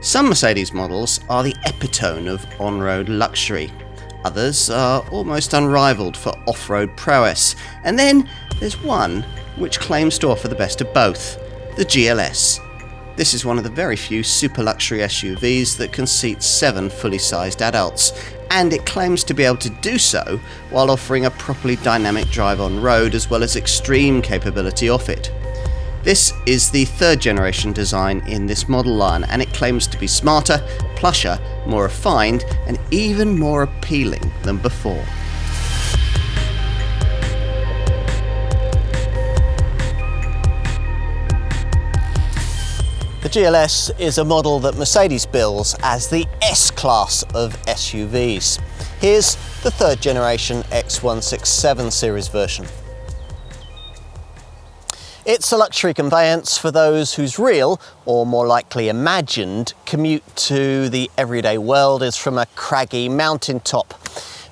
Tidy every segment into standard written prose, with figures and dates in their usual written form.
Some Mercedes models are the epitome of on-road luxury. Others are almost unrivalled for off-road prowess. And then there's one which claims to offer the best of both, the GLS. This is one of the very few super luxury SUVs that can seat 7 fully sized adults, and it claims to be able to do so while offering a properly dynamic drive on road as well as extreme capability off it. This is the third generation design in this model line, and it claims to be smarter, plusher, more refined and even more appealing than before. The GLS is a model that Mercedes bills as the S-Class of SUVs. Here's the third generation X167 series version. It's a luxury conveyance for those whose real, or more likely imagined, commute to the everyday world is from a craggy mountaintop.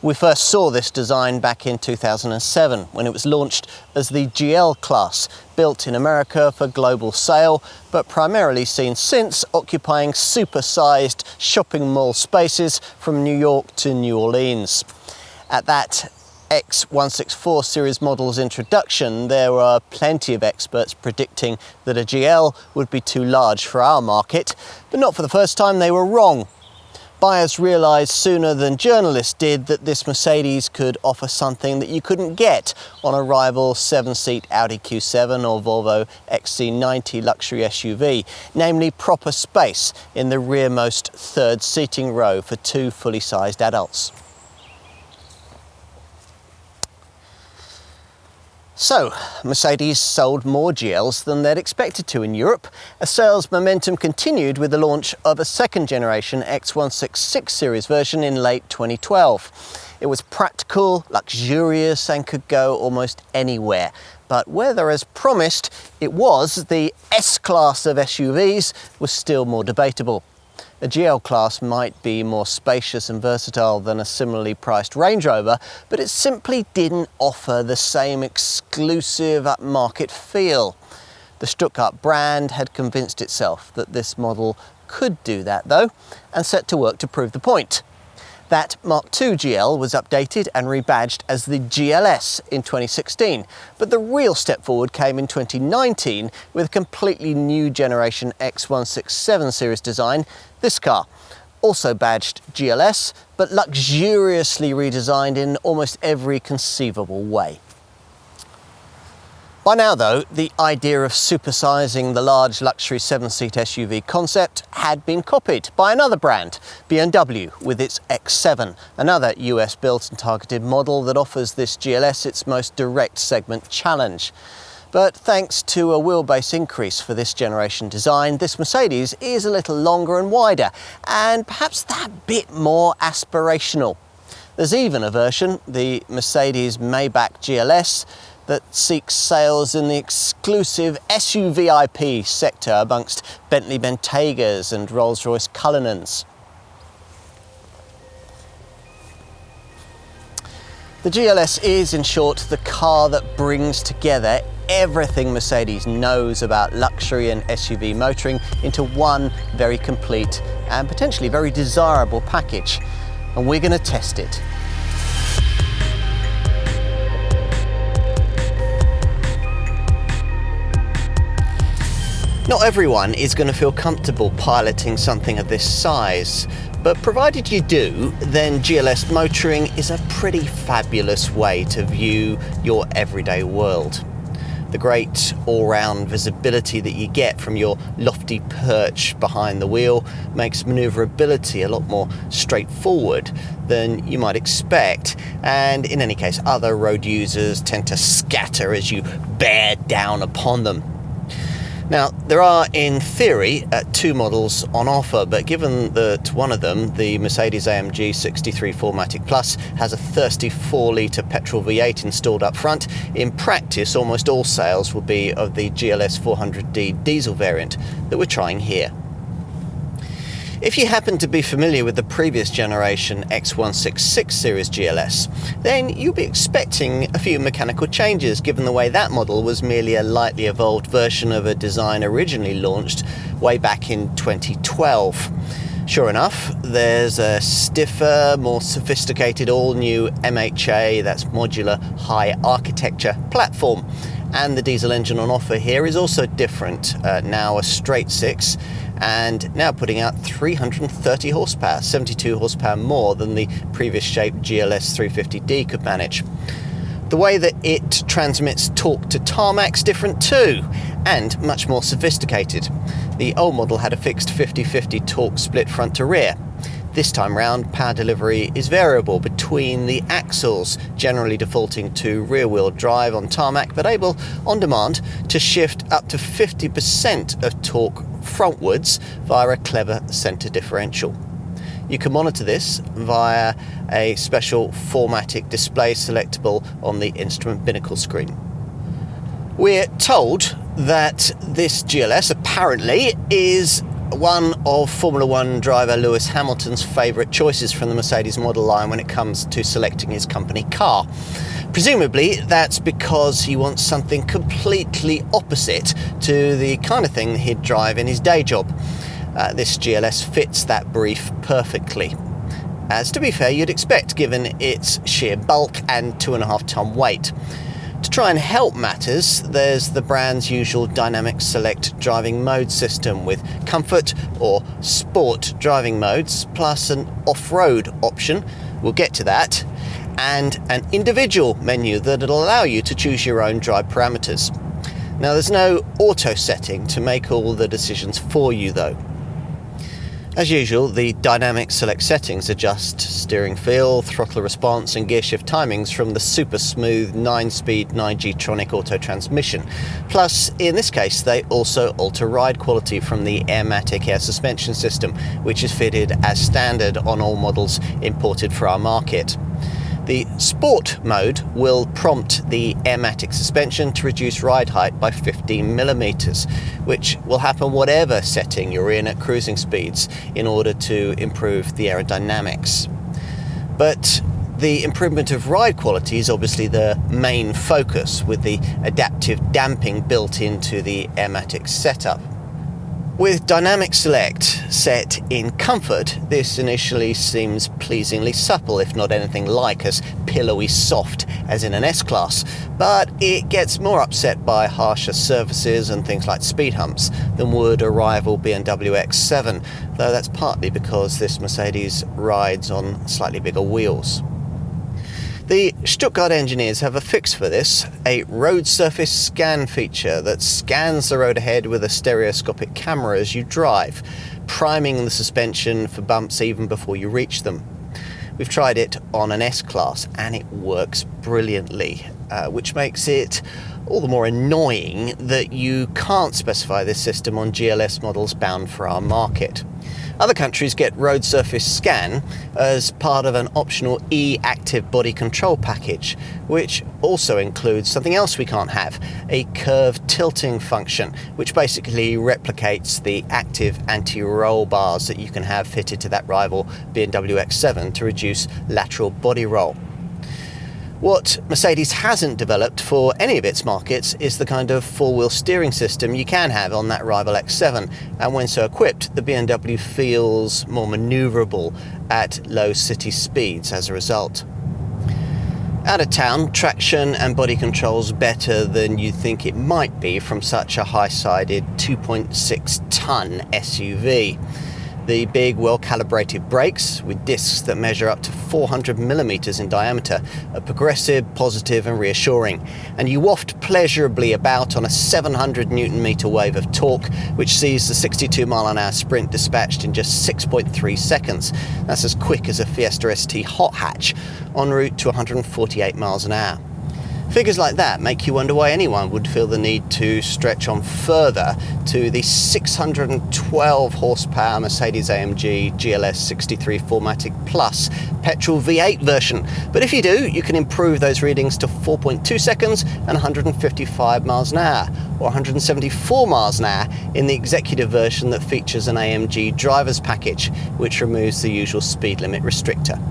We first saw this design back in 2007 when it was launched as the GL class, built in America for global sale, but primarily seen since occupying super-sized shopping mall spaces from New York to New Orleans. At that X164 series model's introduction, there were plenty of experts predicting that a GL would be too large for our market, but not for the first time they were wrong. Buyers realised sooner than journalists did that this Mercedes could offer something that you couldn't get on a rival 7-seat Audi Q7 or Volvo XC90 luxury SUV, namely proper space in the rearmost third seating row for 2 fully sized adults. So, Mercedes sold more GLs than they'd expected to in Europe. A sales momentum continued with the launch of a second generation X166 series version in late 2012. It was practical, luxurious and could go almost anywhere. But whether, as promised, it was the S-Class of SUVs was still more debatable. A GL class might be more spacious and versatile than a similarly priced Range Rover, but it simply didn't offer the same exclusive upmarket feel. The Stuttgart brand had convinced itself that this model could do that though, and set to work to prove the point. That Mark II GL was updated and rebadged as the GLS in 2016, but the real step forward came in 2019 with a completely new generation X167 series design, this car. Also badged GLS, but luxuriously redesigned in almost every conceivable way. By now though, the idea of supersizing the large luxury 7-seat SUV concept had been copied by another brand, BMW, with its X7, another US built and targeted model that offers this GLS its most direct segment challenge. But thanks to a wheelbase increase for this generation design, this Mercedes is a little longer and wider, and perhaps that bit more aspirational. There's even a version, the Mercedes Maybach GLS, that seeks sales in the exclusive SUVIP sector amongst Bentley Bentegas and Rolls-Royce Cullinans. The GLS is, in short, the car that brings together everything Mercedes knows about luxury and SUV motoring into one very complete and potentially very desirable package. And we're going to test it. Not everyone is going to feel comfortable piloting something of this size, but provided you do, then GLS motoring is a pretty fabulous way to view your everyday world. The great all-round visibility that you get from your lofty perch behind the wheel makes manoeuvrability a lot more straightforward than you might expect, and in any case other road users tend to scatter as you bear down upon them. Now, there are, in theory, 2 models on offer, but given that one of them, the Mercedes-AMG 63 4MATIC Plus, has a thirsty 4-litre petrol V8 installed up front, in practice almost all sales will be of the GLS 400D diesel variant that we're trying here. If you happen to be familiar with the previous generation X166 series GLS, then you'll be expecting a few mechanical changes, given the way that model was merely a lightly evolved version of a design originally launched way back in 2012. Sure enough, there's a stiffer, more sophisticated all-new MHA, that's modular high architecture platform. And the diesel engine on offer here is also different, now a straight six, and now putting out 330 horsepower, 72 horsepower more than the previous shape GLS 350D could manage. The way that it transmits torque to tarmac's different too, and much more sophisticated. The old model had a fixed 50-50 torque split front to rear. This time round, power delivery is variable between the axles, generally defaulting to rear-wheel drive on tarmac, but able, on demand, to shift up to 50% of torque frontwards via a clever centre differential. You can monitor this via a special 4-matic display selectable on the instrument binnacle screen. We're told that this GLS apparently is one of Formula One driver Lewis Hamilton's favourite choices from the Mercedes model line when it comes to selecting his company car. Presumably that's because he wants something completely opposite to the kind of thing he'd drive in his day job. This GLS fits that brief perfectly. As to be fair, you'd expect given its sheer bulk and 2.5 ton weight. To try and help matters, there's the brand's usual dynamic select driving mode system with comfort or sport driving modes, plus an off-road option, we'll get to that, and an individual menu that'll allow you to choose your own drive parameters. Now there's no auto setting to make all the decisions for you though. As usual, the dynamic select settings adjust steering feel, throttle response and gear shift timings from the super smooth 9-speed 9G-tronic auto transmission. Plus, in this case, they also alter ride quality from the Airmatic air suspension system, which is fitted as standard on all models imported for our market. The Sport mode will prompt the Airmatic suspension to reduce ride height by 15mm, which will happen whatever setting you're in at cruising speeds in order to improve the aerodynamics. But the improvement of ride quality is obviously the main focus, with the adaptive damping built into the Airmatic setup. With Dynamic Select set in comfort, this initially seems pleasingly supple, if not anything like as pillowy soft as in an S-Class, but it gets more upset by harsher surfaces and things like speed humps than would a rival BMW X7, though that's partly because this Mercedes rides on slightly bigger wheels. The Stuttgart engineers have a fix for this, a road surface scan feature that scans the road ahead with a stereoscopic camera as you drive, priming the suspension for bumps even before you reach them. We've tried it on an S-Class and it works brilliantly, which makes it all the more annoying that you can't specify this system on GLS models bound for our market. Other countries get road surface scan as part of an optional E-active body control package, which also includes something else we can't have, a curve tilting function, which basically replicates the active anti-roll bars that you can have fitted to that rival BMW X7 to reduce lateral body roll. What Mercedes hasn't developed for any of its markets is the kind of four-wheel steering system you can have on that rival X7, and when so equipped, the BMW feels more manoeuvrable at low city speeds as a result. Out of town, traction and body control's better than you'd think it might be from such a high-sided 2.6-ton SUV. The big, well-calibrated brakes, with discs that measure up to 400mm in diameter, are progressive, positive and reassuring, and you waft pleasurably about on a 700 Nm wave of torque, which sees the 62-mile-an-hour sprint dispatched in just 6.3 seconds. That's as quick as a Fiesta ST hot hatch, en route to 148 miles an hour. Figures like that make you wonder why anyone would feel the need to stretch on further to the 612 horsepower Mercedes-AMG GLS 63 4MATIC Plus petrol V8 version. But if you do, you can improve those readings to 4.2 seconds and 155 miles an hour, or 174 miles an hour in the executive version that features an AMG driver's package, which removes the usual speed limit restrictor.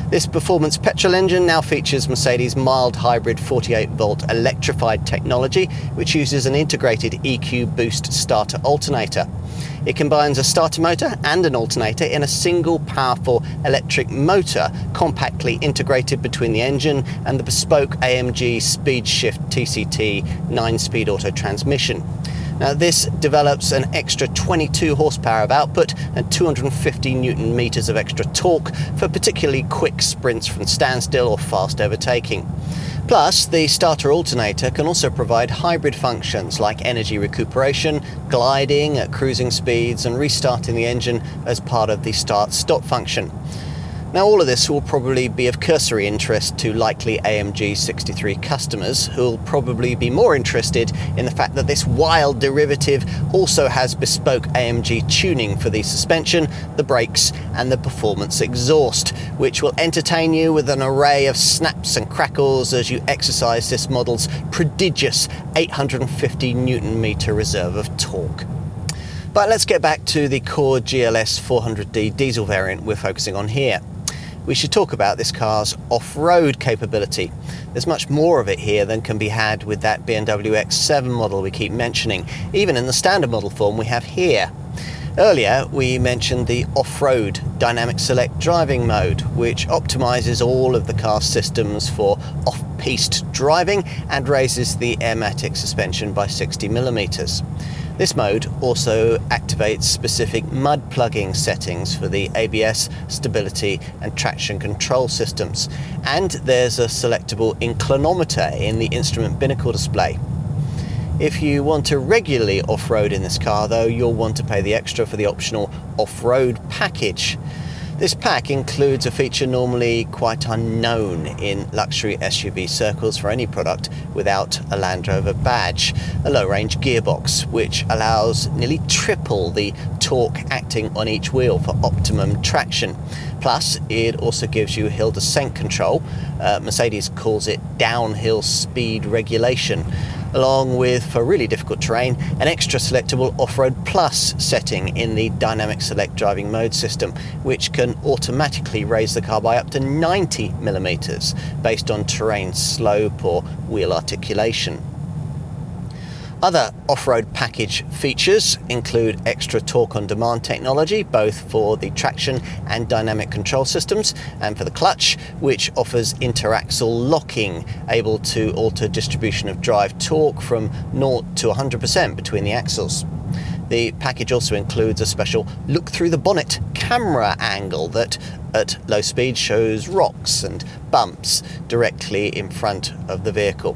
This performance petrol engine now features Mercedes' mild hybrid 48-volt electrified technology, which uses an integrated EQ boost starter alternator. It combines a starter motor and an alternator in a single powerful electric motor, compactly integrated between the engine and the bespoke AMG Speed Shift TCT 9-speed auto transmission. Now, this develops an extra 22 horsepower of output and 250 newton meters of extra torque for particularly quick sprints from standstill or fast overtaking. Plus, the starter alternator can also provide hybrid functions like energy recuperation, gliding at cruising speeds, and restarting the engine as part of the start-stop function. Now, all of this will probably be of cursory interest to likely AMG 63 customers, who will probably be more interested in the fact that this wild derivative also has bespoke AMG tuning for the suspension, the brakes and the performance exhaust, which will entertain you with an array of snaps and crackles as you exercise this model's prodigious 850 newton meter reserve of torque. But let's get back to the core GLS 400D diesel variant we're focusing on here. We should talk about this car's off-road capability. There's much more of it here than can be had with that BMW X7 model we keep mentioning, even in the standard model form we have here. Earlier, we mentioned the off-road dynamic select driving mode, which optimizes all of the car's systems for off-piste driving and raises the airmatic suspension by 60mm. This mode also activates specific mud plugging settings for the ABS, stability and traction control systems. And there's a selectable inclinometer in the instrument binnacle display. If you want to regularly off-road in this car though, you'll want to pay the extra for the optional off-road package. This pack includes a feature normally quite unknown in luxury SUV circles for any product without a Land Rover badge, a low-range gearbox, which allows nearly triple the torque acting on each wheel for optimum traction. Plus, it also gives you hill descent control, Mercedes calls it downhill speed regulation, along with, for really difficult terrain, an extra selectable Off-Road Plus setting in the Dynamic Select driving mode system, which can automatically raise the car by up to 90mm based on terrain slope or wheel articulation. Other off-road package features include extra torque on demand technology, both for the traction and dynamic control systems, and for the clutch, which offers interaxle locking, able to alter distribution of drive torque from 0 to 100% between the axles. The package also includes a special look through the bonnet camera angle that at low speed shows rocks and bumps directly in front of the vehicle.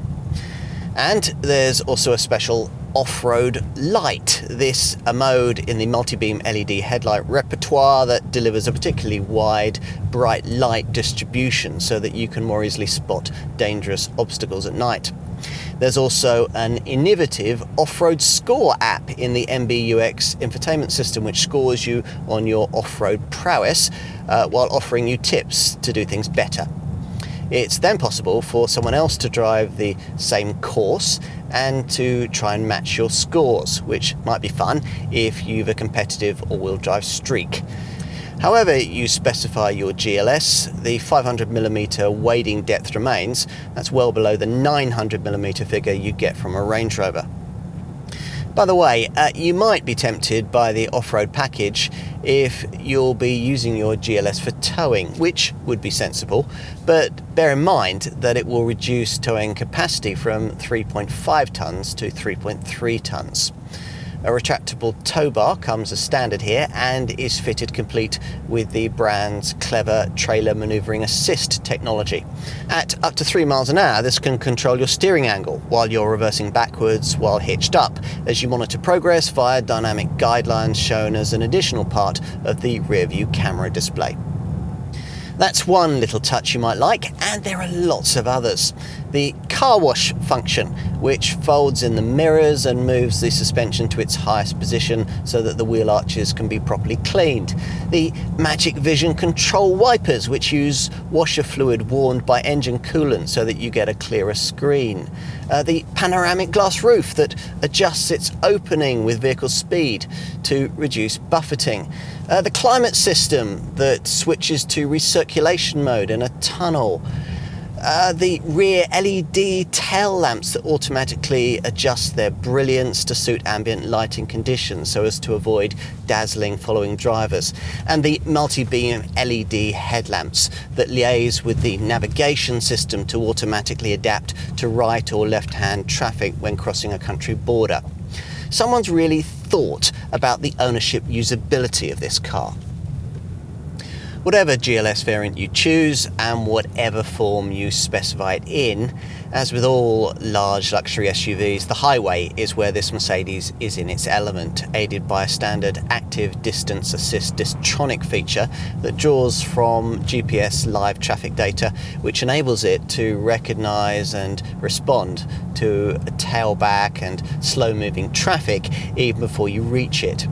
And there's also a special off-road light, this a mode in the multi-beam LED headlight repertoire that delivers a particularly wide, bright light distribution so that you can more easily spot dangerous obstacles at night. There's also an innovative off-road score app in the MBUX infotainment system, which scores you on your off-road prowess while offering you tips to do things better. It's then possible for someone else to drive the same course and to try and match your scores, which might be fun if you've a competitive all-wheel drive streak. However you specify your GLS, the 500mm wading depth remains. That's well below the 900mm figure you get from a Range Rover. By the way, you might be tempted by the off-road package if you'll be using your GLS for towing, which would be sensible, but bear in mind that it will reduce towing capacity from 3.5 tonnes to 3.3 tonnes. A retractable tow bar comes as standard here and is fitted complete with the brand's clever trailer manoeuvring assist technology. At up to 3 miles an hour, this can control your steering angle while you're reversing backwards while hitched up, as you monitor progress via dynamic guidelines shown as an additional part of the rear view camera display. That's one little touch you might like, and there are lots of others. the car wash function, which folds in the mirrors and moves the suspension to its highest position so that the wheel arches can be properly cleaned. The Magic Vision control wipers, which use washer fluid warmed by engine coolant so that you get a clearer screen. The panoramic glass roof that adjusts its opening with vehicle speed to reduce buffeting. The climate system that switches to recirculation mode in a tunnel. The rear LED tail lamps that automatically adjust their brilliance to suit ambient lighting conditions so as to avoid dazzling following drivers, and the multi-beam LED headlamps that liaise with the navigation system to automatically adapt to right or left-hand traffic when crossing a country border. Someone's really thought about the ownership usability of this car. Whatever GLS variant you choose and whatever form you specify it in, as with all large luxury SUVs, the highway is where this Mercedes is in its element, aided by a standard active distance assist Distronic feature that draws from GPS live traffic data, which enables it to recognise and respond to tailback and slow moving traffic even before you reach it.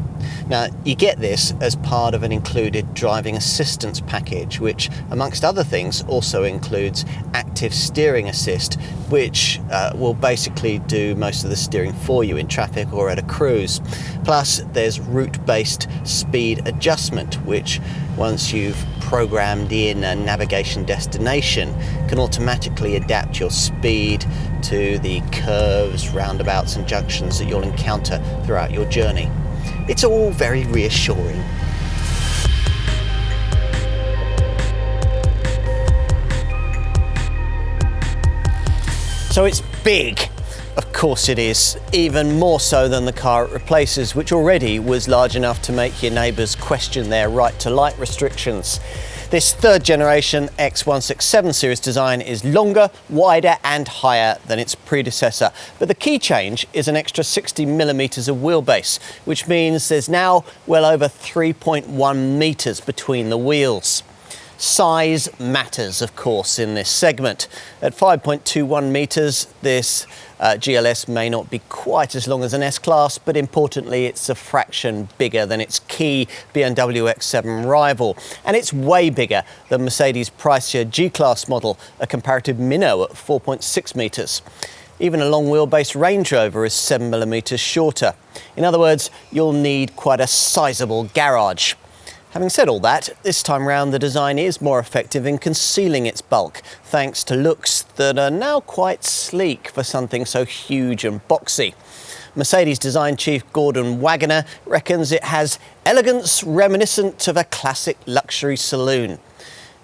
Now, you get this as part of an included driving assistance package, which, amongst other things, also includes active steering assist, which will basically do most of the steering for you in traffic or at a cruise. Plus, there's route-based speed adjustment, which, once you've programmed in a navigation destination, can automatically adapt your speed to the curves, roundabouts and junctions that you'll encounter throughout your journey. It's all very reassuring. So it's big. Of course it is, even more so than the car it replaces, which already was large enough to make your neighbours question their right to light restrictions. This third generation X167 series design is longer, wider and higher than its predecessor. But the key change is an extra 60mm of wheelbase, which means there's now well over 3.1 metres between the wheels. Size matters, of course, in this segment. At 5.21 metres, this GLS may not be quite as long as an S-Class, but importantly, it's a fraction bigger than its key BMW X7 rival. And it's way bigger than Mercedes' pricier G-Class model, a comparative minnow at 4.6 metres. Even a long wheelbase Range Rover is 7mm shorter. In other words, you'll need quite a sizable garage. Having said all that, this time round the design is more effective in concealing its bulk, thanks to looks that are now quite sleek for something so huge and boxy. Mercedes design chief Gordon Wagoner reckons it has elegance reminiscent of a classic luxury saloon.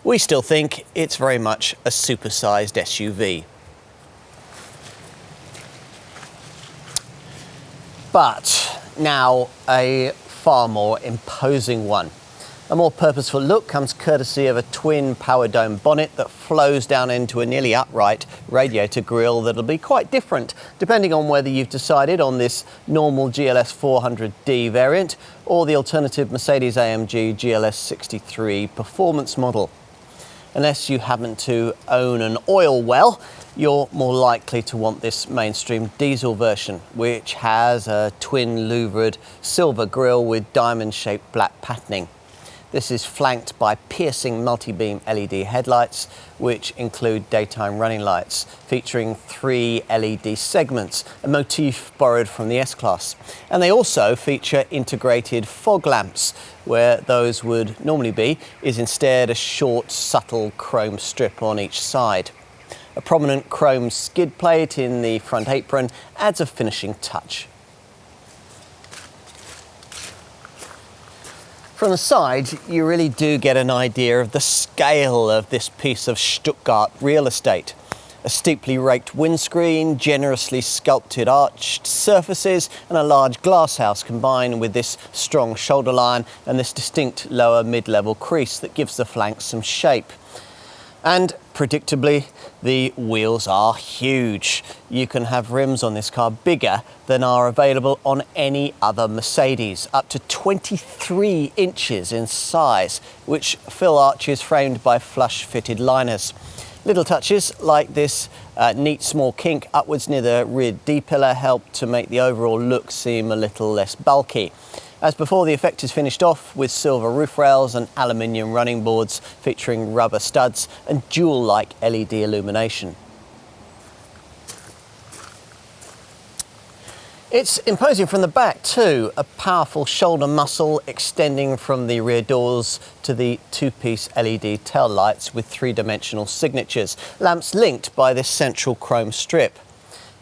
We still think it's very much a supersized SUV. But now a far more imposing one. A more purposeful look comes courtesy of a twin power dome bonnet that flows down into a nearly upright radiator grille that'll be quite different depending on whether you've decided on this normal GLS 400D variant or the alternative Mercedes-AMG GLS 63 performance model. Unless you happen to own an oil well, you're more likely to want this mainstream diesel version, which has a twin louvered silver grille with diamond-shaped black patterning. This is flanked by piercing multi-beam LED headlights, which include daytime running lights, featuring 3 LED segments, a motif borrowed from the S-Class. And they also feature integrated fog lamps, where those would normally be is instead a short, subtle chrome strip on each side. A prominent chrome skid plate in the front apron adds a finishing touch. From the side, you really do get an idea of the scale of this piece of Stuttgart real estate. A steeply raked windscreen, generously sculpted arched surfaces, and a large glasshouse combined with this strong shoulder line and this distinct lower mid-level crease that gives the flanks some shape. And predictably, the wheels are huge. You can have rims on this car bigger than are available on any other Mercedes, up to 23 inches in size, which fill arches framed by flush-fitted liners. Little touches like this neat small kink upwards near the rear D-pillar help to make the overall look seem a little less bulky. As before, the effect is finished off with silver roof rails and aluminium running boards featuring rubber studs and jewel-like LED illumination. It's imposing from the back too, a powerful shoulder muscle extending from the rear doors to the two-piece LED tail lights with three-dimensional signatures, lamps linked by this central chrome strip.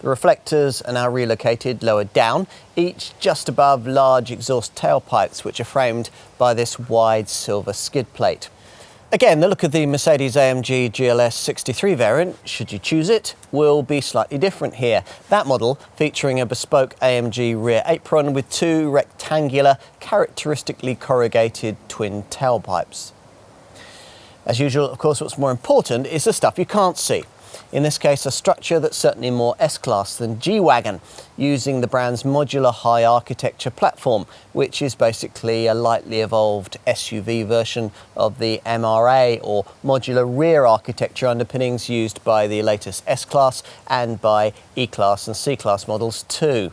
The reflectors are now relocated lower down, each just above large exhaust tailpipes which are framed by this wide silver skid plate. Again, the look of the Mercedes-AMG GLS 63 variant, should you choose it, will be slightly different here. That model featuring a bespoke AMG rear apron with two rectangular, characteristically corrugated twin tailpipes. As usual, of course, what's more important is the stuff you can't see. In this case, a structure that's certainly more S-Class than G-Wagon, using the brand's modular high architecture platform, which is basically a lightly evolved SUV version of the MRA or modular rear architecture underpinnings used by the latest S-Class and by E-Class and C-Class models too.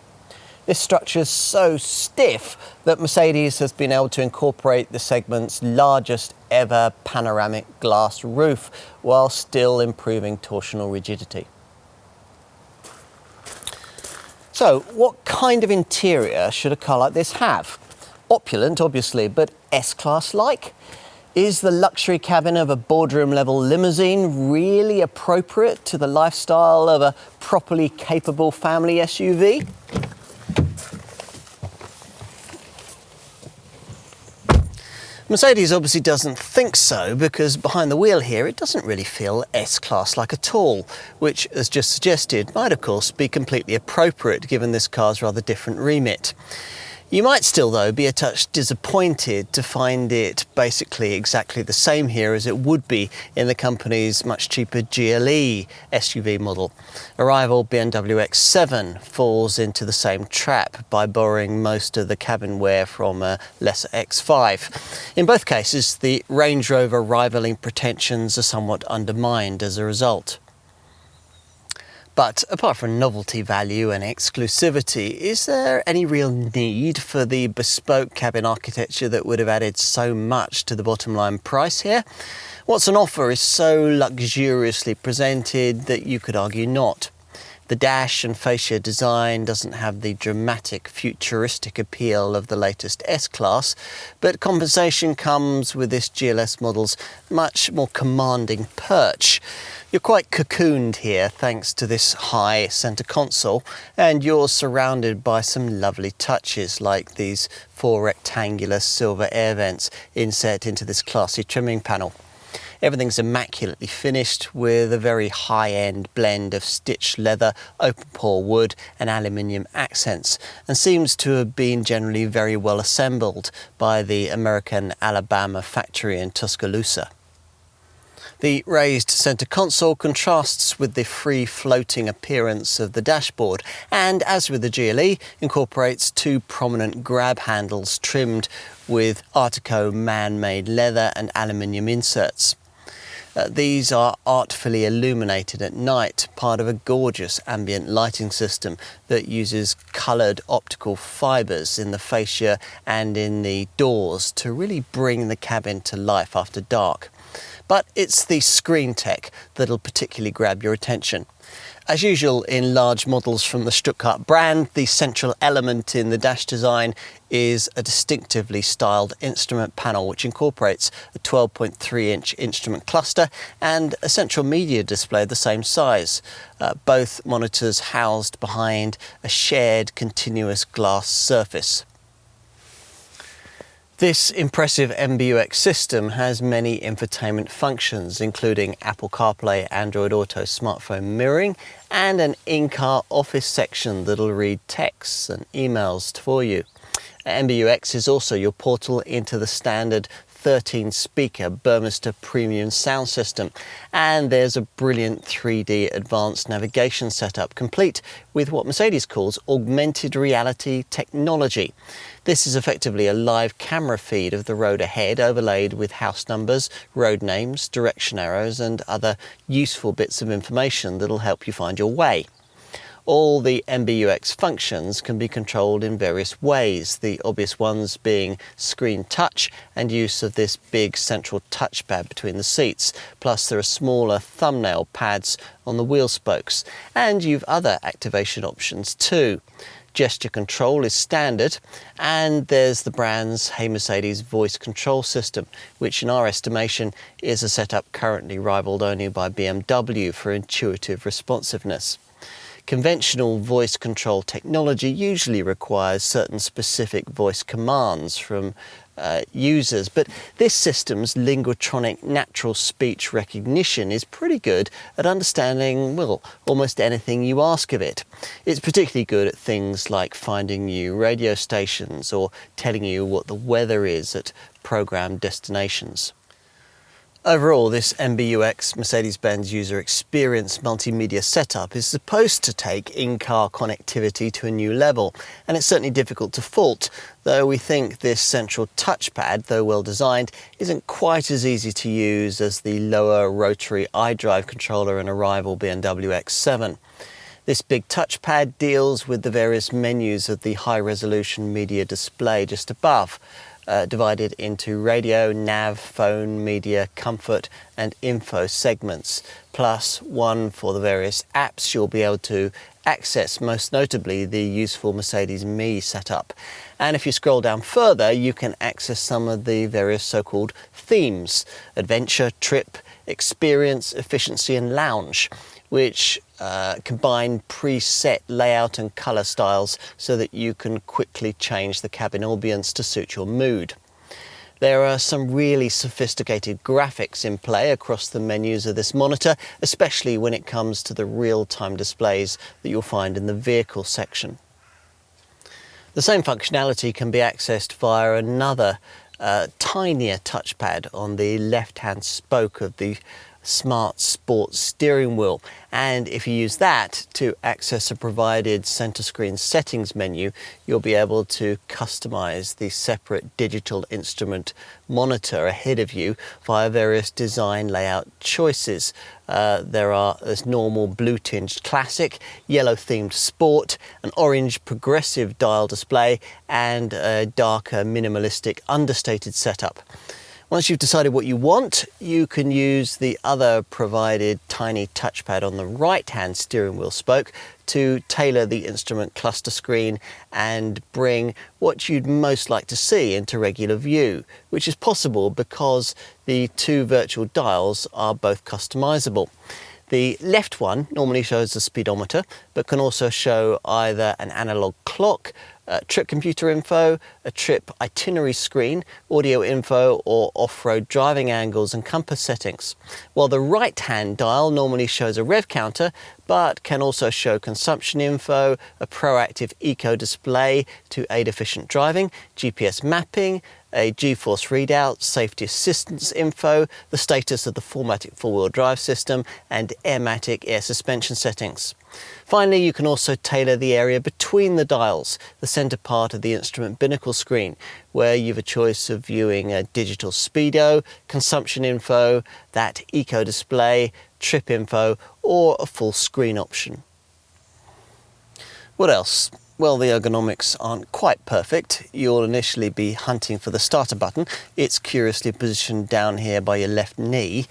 This structure is so stiff that Mercedes has been able to incorporate the segment's largest ever panoramic glass roof while still improving torsional rigidity. So, what kind of interior should a car like this have? Opulent, obviously, but S-Class-like? Is the luxury cabin of a boardroom-level limousine really appropriate to the lifestyle of a properly capable family SUV? Mercedes obviously doesn't think so, because behind the wheel here it doesn't really feel S-Class-like at all, which, as just suggested, might of course be completely appropriate given this car's rather different remit. You might still, though, be a touch disappointed to find it basically exactly the same here as it would be in the company's much cheaper GLE SUV model. A rival BMW X7 falls into the same trap by borrowing most of the cabinware from a lesser X5. In both cases, the Range Rover rivaling pretensions are somewhat undermined as a result. But apart from novelty value and exclusivity, is there any real need for the bespoke cabin architecture that would have added so much to the bottom line price here? What's on offer is so luxuriously presented that you could argue not. The dash and fascia design doesn't have the dramatic futuristic appeal of the latest S-Class, but compensation comes with this GLS model's much more commanding perch. You're quite cocooned here thanks to this high centre console, and you're surrounded by some lovely touches like these four rectangular silver air vents inset into this classy trimming panel. Everything's immaculately finished with a very high-end blend of stitched leather, open-pore wood and aluminium accents, and seems to have been generally very well assembled by the American Alabama factory in Tuscaloosa. The raised centre console contrasts with the free-floating appearance of the dashboard and, as with the GLE, incorporates two prominent grab handles trimmed with Artico man-made leather and aluminium inserts. These are artfully illuminated at night, part of a gorgeous ambient lighting system that uses coloured optical fibres in the fascia and in the doors to really bring the cabin to life after dark. But it's the screen tech that'll particularly grab your attention. As usual in large models from the Stuttgart brand, the central element in the dash design is a distinctively styled instrument panel which incorporates a 12.3-inch instrument cluster and a central media display the same size, both monitors housed behind a shared continuous glass surface. This impressive MBUX system has many infotainment functions, including Apple CarPlay, Android Auto, smartphone mirroring, and an in-car office section that'll read texts and emails for you. MBUX is also your portal into the standard 13-speaker Burmester premium sound system. And there's a brilliant 3D advanced navigation setup, complete with what Mercedes calls augmented reality technology. This is effectively a live camera feed of the road ahead, overlaid with house numbers, road names, direction arrows and other useful bits of information that'll help you find your way. All the MBUX functions can be controlled in various ways, the obvious ones being screen touch and use of this big central touchpad between the seats, plus there are smaller thumbnail pads on the wheel spokes, and you've other activation options too. Gesture control is standard, and there's the brand's Hey Mercedes voice control system, which in our estimation is a setup currently rivaled only by BMW for intuitive responsiveness. Conventional voice control technology usually requires certain specific voice commands from users, but this system's linguatronic natural speech recognition is pretty good at understanding, well, almost anything you ask of it. It's particularly good at things like finding new radio stations or telling you what the weather is at programmed destinations. Overall, this MBUX Mercedes-Benz user experience multimedia setup is supposed to take in-car connectivity to a new level, and it's certainly difficult to fault, though we think this central touchpad, though well designed, isn't quite as easy to use as the lower rotary iDrive controller in a rival BMW X7. This big touchpad deals with the various menus of the high-resolution media display just above, divided into radio, nav, phone, media, comfort and info segments, plus one for the various apps you'll be able to access, most notably the useful Mercedes Me setup. And if you scroll down further, you can access some of the various so-called themes: adventure, trip, experience, efficiency and lounge, which combine preset layout and colour styles so that you can quickly change the cabin ambience to suit your mood. There are some really sophisticated graphics in play across the menus of this monitor, especially when it comes to the real-time displays that you'll find in the vehicle section. The same functionality can be accessed via another tinier touchpad on the left-hand spoke of the Smart Sport steering wheel, and if you use that to access a provided center screen settings menu, you'll be able to customize the separate digital instrument monitor ahead of you via various design layout choices. There's normal blue tinged classic, yellow themed sport, an orange progressive dial display and a darker minimalistic understated setup. Once you've decided what you want, you can use the other provided tiny touchpad on the right-hand steering wheel spoke to tailor the instrument cluster screen and bring what you'd most like to see into regular view, which is possible because the two virtual dials are both customizable. The left one normally shows the speedometer, but can also show either an analog clock, trip computer info, a trip itinerary screen, audio info, or off-road driving angles and compass settings. While the right-hand dial normally shows a rev counter, but can also show consumption info, a proactive eco display to aid efficient driving, GPS mapping, a G-force readout, safety assistance info, the status of the 4MATIC four-wheel drive system, and Airmatic air suspension settings. Finally, you can also tailor the area between the dials, the center part of the instrument binnacle screen, where you have a choice of viewing a digital speedo, consumption info, that eco display, trip info, or a full screen option. What else? Well, the ergonomics aren't quite perfect. You'll initially be hunting for the starter button. It's curiously positioned down here by your left knee.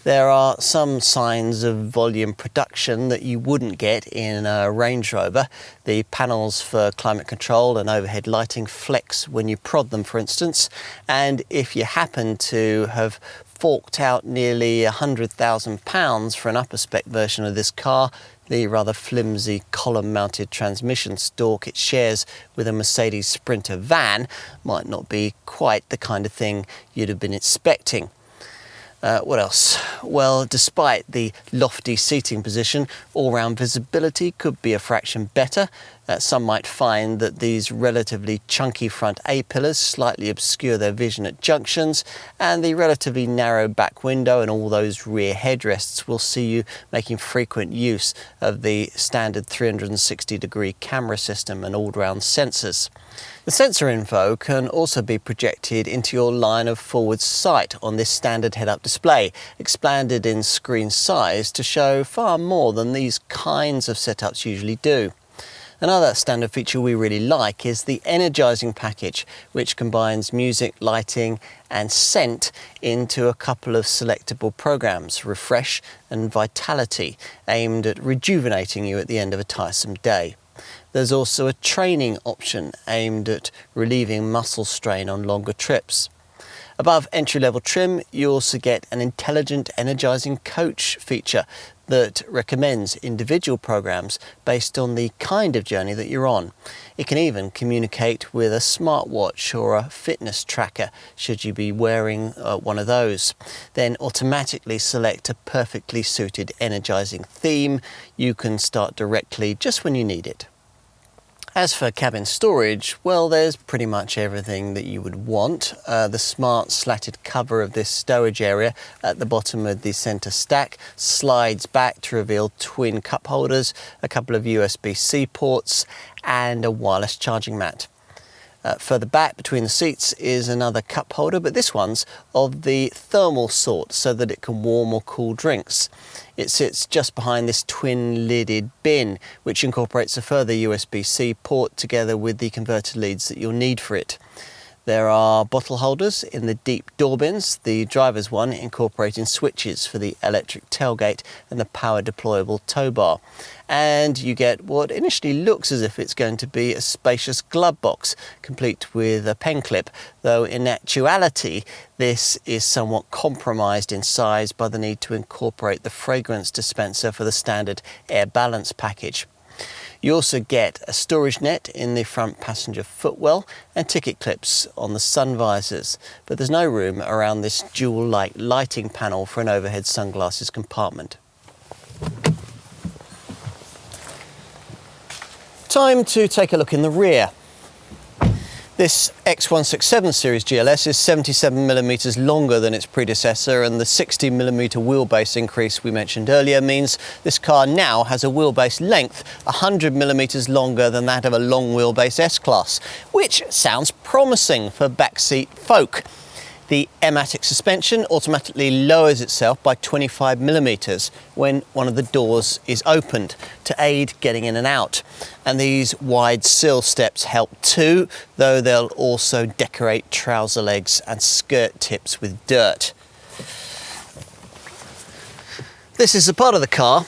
There are some signs of volume production that you wouldn't get in a Range Rover. The panels for climate control and overhead lighting flex when you prod them, for instance. And if you happen to have forked out nearly £100,000 for an upper spec version of this car, the rather flimsy column-mounted transmission stalk it shares with a Mercedes Sprinter van might not be quite the kind of thing you'd have been expecting. What else? Well, despite the lofty seating position, all-round visibility could be a fraction better. Some might find that these relatively chunky front A-pillars slightly obscure their vision at junctions, and the relatively narrow back window and all those rear headrests will see you making frequent use of the standard 360-degree camera system and all-round sensors. The sensor info can also be projected into your line of forward sight on this standard head-up display, expanded in screen size to show far more than these kinds of setups usually do. Another standard feature we really like is the energizing package, which combines music, lighting and scent into a couple of selectable programs, Refresh and Vitality, aimed at rejuvenating you at the end of a tiresome day. There's also a training option aimed at relieving muscle strain on longer trips. Above entry-level trim, you also get an intelligent energizing coach feature that recommends individual programs based on the kind of journey that you're on. It can even communicate with a smartwatch or a fitness tracker should you be wearing one of those. Then automatically select a perfectly suited energizing theme. You can start directly just when you need it. As for cabin storage, well, there's pretty much everything that you would want. The smart slatted cover of this stowage area at the bottom of the centre stack slides back to reveal twin cup holders, a couple of USB-C ports and a wireless charging mat. Further back between the seats is another cup holder, but this one's of the thermal sort so that it can warm or cool drinks. It sits just behind this twin-lidded bin, which incorporates a further USB-C port together with the converter leads that you'll need for it. There are bottle holders in the deep door bins, the driver's one incorporating switches for the electric tailgate and the power deployable tow bar. And you get what initially looks as if it's going to be a spacious glove box, complete with a pen clip, though in actuality this is somewhat compromised in size by the need to incorporate the fragrance dispenser for the standard air balance package. You also get a storage net in the front passenger footwell and ticket clips on the sun visors, but there's no room around this dual light lighting panel for an overhead sunglasses compartment. Time to take a look in the rear. This X167 series GLS is 77mm longer than its predecessor, and the 60mm wheelbase increase we mentioned earlier means this car now has a wheelbase length 100mm longer than that of a long wheelbase S-Class, which sounds promising for backseat folk. The Airmatic suspension automatically lowers itself by 25mm when one of the doors is opened to aid getting in and out. And these wide sill steps help too, though they'll also decorate trouser legs and skirt tips with dirt. This is the part of the car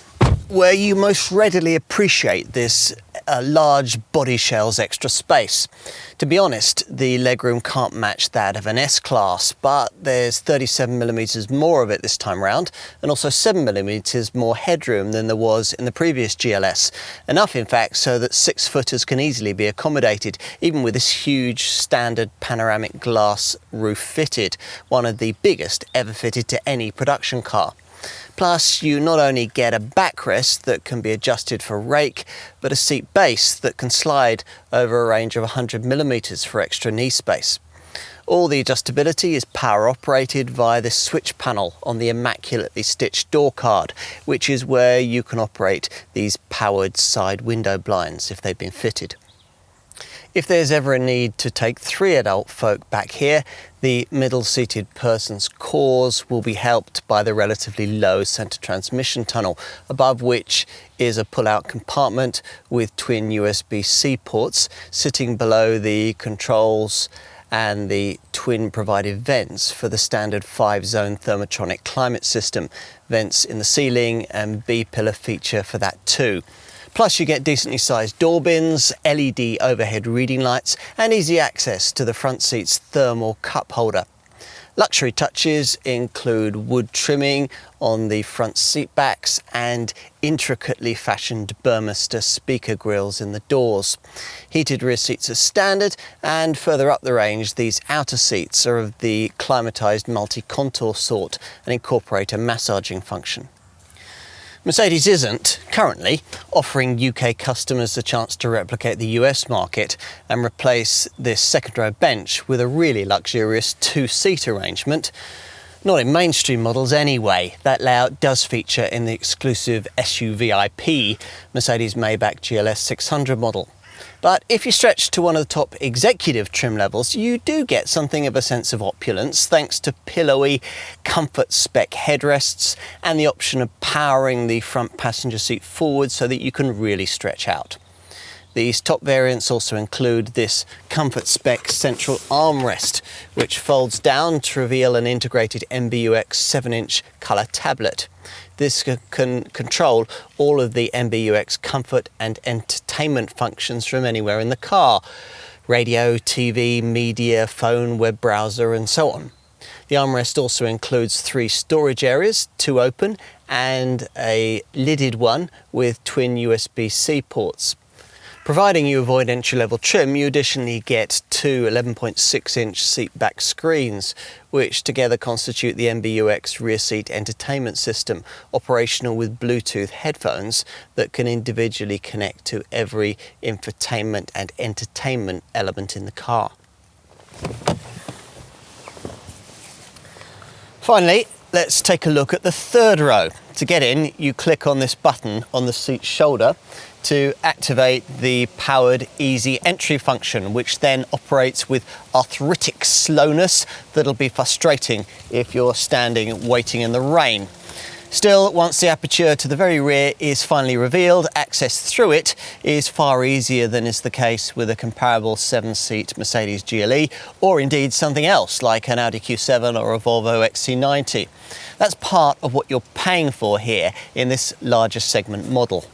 where you most readily appreciate this large body shell's extra space. To be honest, the legroom can't match that of an S-Class, but there's 37mm more of it this time round, and also 7mm more headroom than there was in the previous GLS. Enough, in fact, so that 6-footers can easily be accommodated, even with this huge standard panoramic glass roof fitted, one of the biggest ever fitted to any production car. Plus, you not only get a backrest that can be adjusted for rake, but a seat base that can slide over a range of 100mm for extra knee space. All the adjustability is power operated via this switch panel on the immaculately stitched door card, which is where you can operate these powered side window blinds if they've been fitted. If there's ever a need to take 3 adult folk back here, the middle-seated person's cause will be helped by the relatively low centre transmission tunnel, above which is a pull-out compartment with twin USB-C ports sitting below the controls and the twin provided vents for the standard 5-zone thermotronic climate system, vents in the ceiling and B-pillar feature for that too. Plus you get decently sized door bins, LED overhead reading lights and easy access to the front seat's thermal cup holder. Luxury touches include wood trimming on the front seat backs and intricately fashioned Burmester speaker grills in the doors. Heated rear seats are standard, and further up the range these outer seats are of the climatised multi-contour sort and incorporate a massaging function. Mercedes isn't currently offering UK customers a chance to replicate the US market and replace this second row bench with a really luxurious two-seat arrangement. Not in mainstream models anyway. That layout does feature in the exclusive SUVIP Mercedes Maybach GLS 600 model. But if you stretch to one of the top executive trim levels, you do get something of a sense of opulence thanks to pillowy, comfort spec headrests and the option of powering the front passenger seat forward so that you can really stretch out. These top variants also include this comfort spec central armrest, which folds down to reveal an integrated MBUX 7-inch colour tablet. This can control all of the MBUX comfort and entertainment functions from anywhere in the car: radio, TV, media, phone, web browser and so on. The armrest also includes 3 storage areas, 2 open and a lidded one with twin USB-C ports. Providing you avoid entry-level trim, you additionally get 2 11.6-inch seat-back screens, which together constitute the MBUX rear seat entertainment system, operational with Bluetooth headphones that can individually connect to every infotainment and entertainment element in the car. Finally, let's take a look at the third row. To get in, you click on this button on the seat shoulder to activate the powered easy entry function, which then operates with arthritic slowness that'll be frustrating if you're standing waiting in the rain. Still, once the aperture to the very rear is finally revealed, access through it is far easier than is the case with a comparable 7-seat Mercedes GLE, or indeed something else like an Audi Q7 or a Volvo XC90. That's part of what you're paying for here in this larger segment model.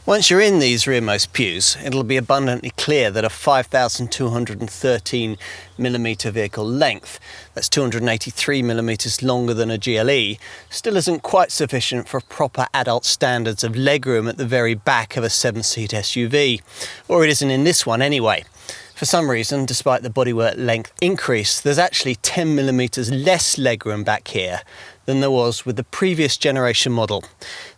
Once you're in these rearmost pews, it'll be abundantly clear that a 5,213mm vehicle length, that's 283mm longer than a GLE, still isn't quite sufficient for proper adult standards of legroom at the very back of a 7-seat SUV. Or it isn't in this one anyway. For some reason, despite the bodywork length increase, there's actually 10mm less legroom back here than there was with the previous generation model.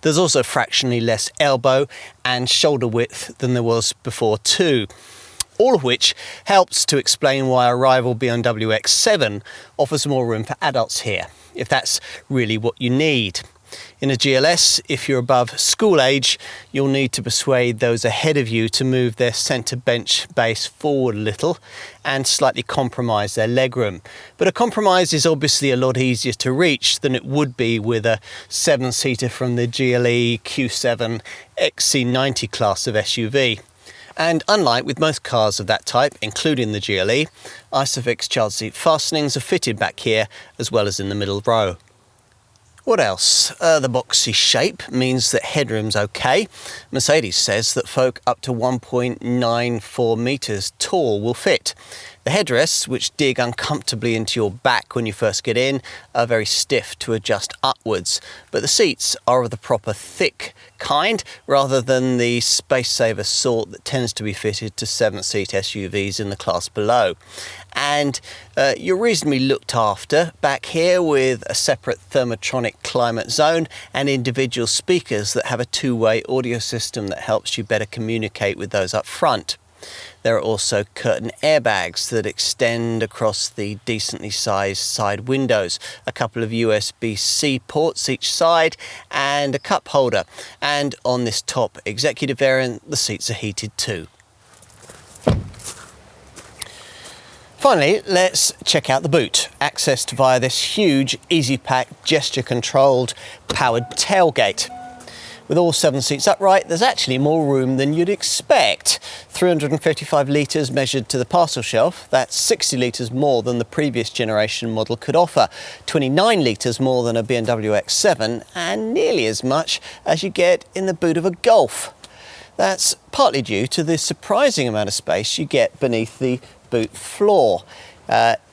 There's also fractionally less elbow and shoulder width than there was before too. All of which helps to explain why a rival BMW X7 offers more room for adults here, if that's really what you need. In a GLS, if you're above school age, you'll need to persuade those ahead of you to move their centre bench base forward a little and slightly compromise their legroom. But a compromise is obviously a lot easier to reach than it would be with a 7-seater from the GLE Q7 XC90 class of SUV. And unlike with most cars of that type, including the GLE, Isofix child seat fastenings are fitted back here as well as in the middle row. What else? The boxy shape means that headroom's okay. Mercedes says that folk up to 1.94 metres tall will fit. The headrests, which dig uncomfortably into your back when you first get in, are very stiff to adjust upwards, but the seats are of the proper thick kind rather than the space-saver sort that tends to be fitted to 7-seat SUVs in the class below. And you're reasonably looked after back here with a separate thermotronic climate zone and individual speakers that have a two-way audio system that helps you better communicate with those up front. There are also curtain airbags that extend across the decently sized side windows, a couple of USB-C ports each side and a cup holder. And on this top executive variant, the seats are heated too. Finally, let's check out the boot, accessed via this huge EasyPack gesture-controlled powered tailgate. With all 7 seats upright, there's actually more room than you'd expect. 355 litres measured to the parcel shelf, that's 60 litres more than the previous generation model could offer, 29 litres more than a BMW X7, and nearly as much as you get in the boot of a Golf. That's partly due to the surprising amount of space you get beneath the boot floor.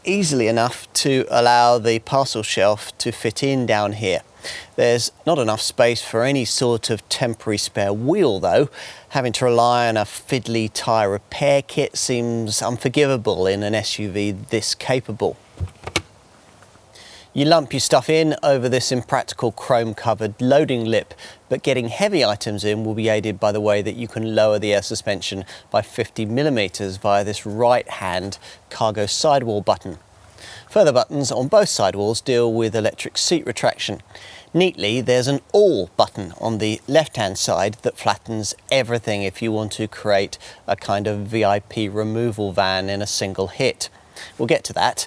Easily enough to allow the parcel shelf to fit in down here. There's not enough space for any sort of temporary spare wheel though. Having to rely on a fiddly tyre repair kit seems unforgivable in an SUV this capable. You lump your stuff in over this impractical chrome-covered loading lip, but getting heavy items in will be aided by the way that you can lower the air suspension by 50mm via this right-hand cargo sidewall button. Further buttons on both sidewalls deal with electric seat retraction. Neatly, there's an all button on the left-hand side that flattens everything if you want to create a kind of VIP removal van in a single hit. We'll get to that.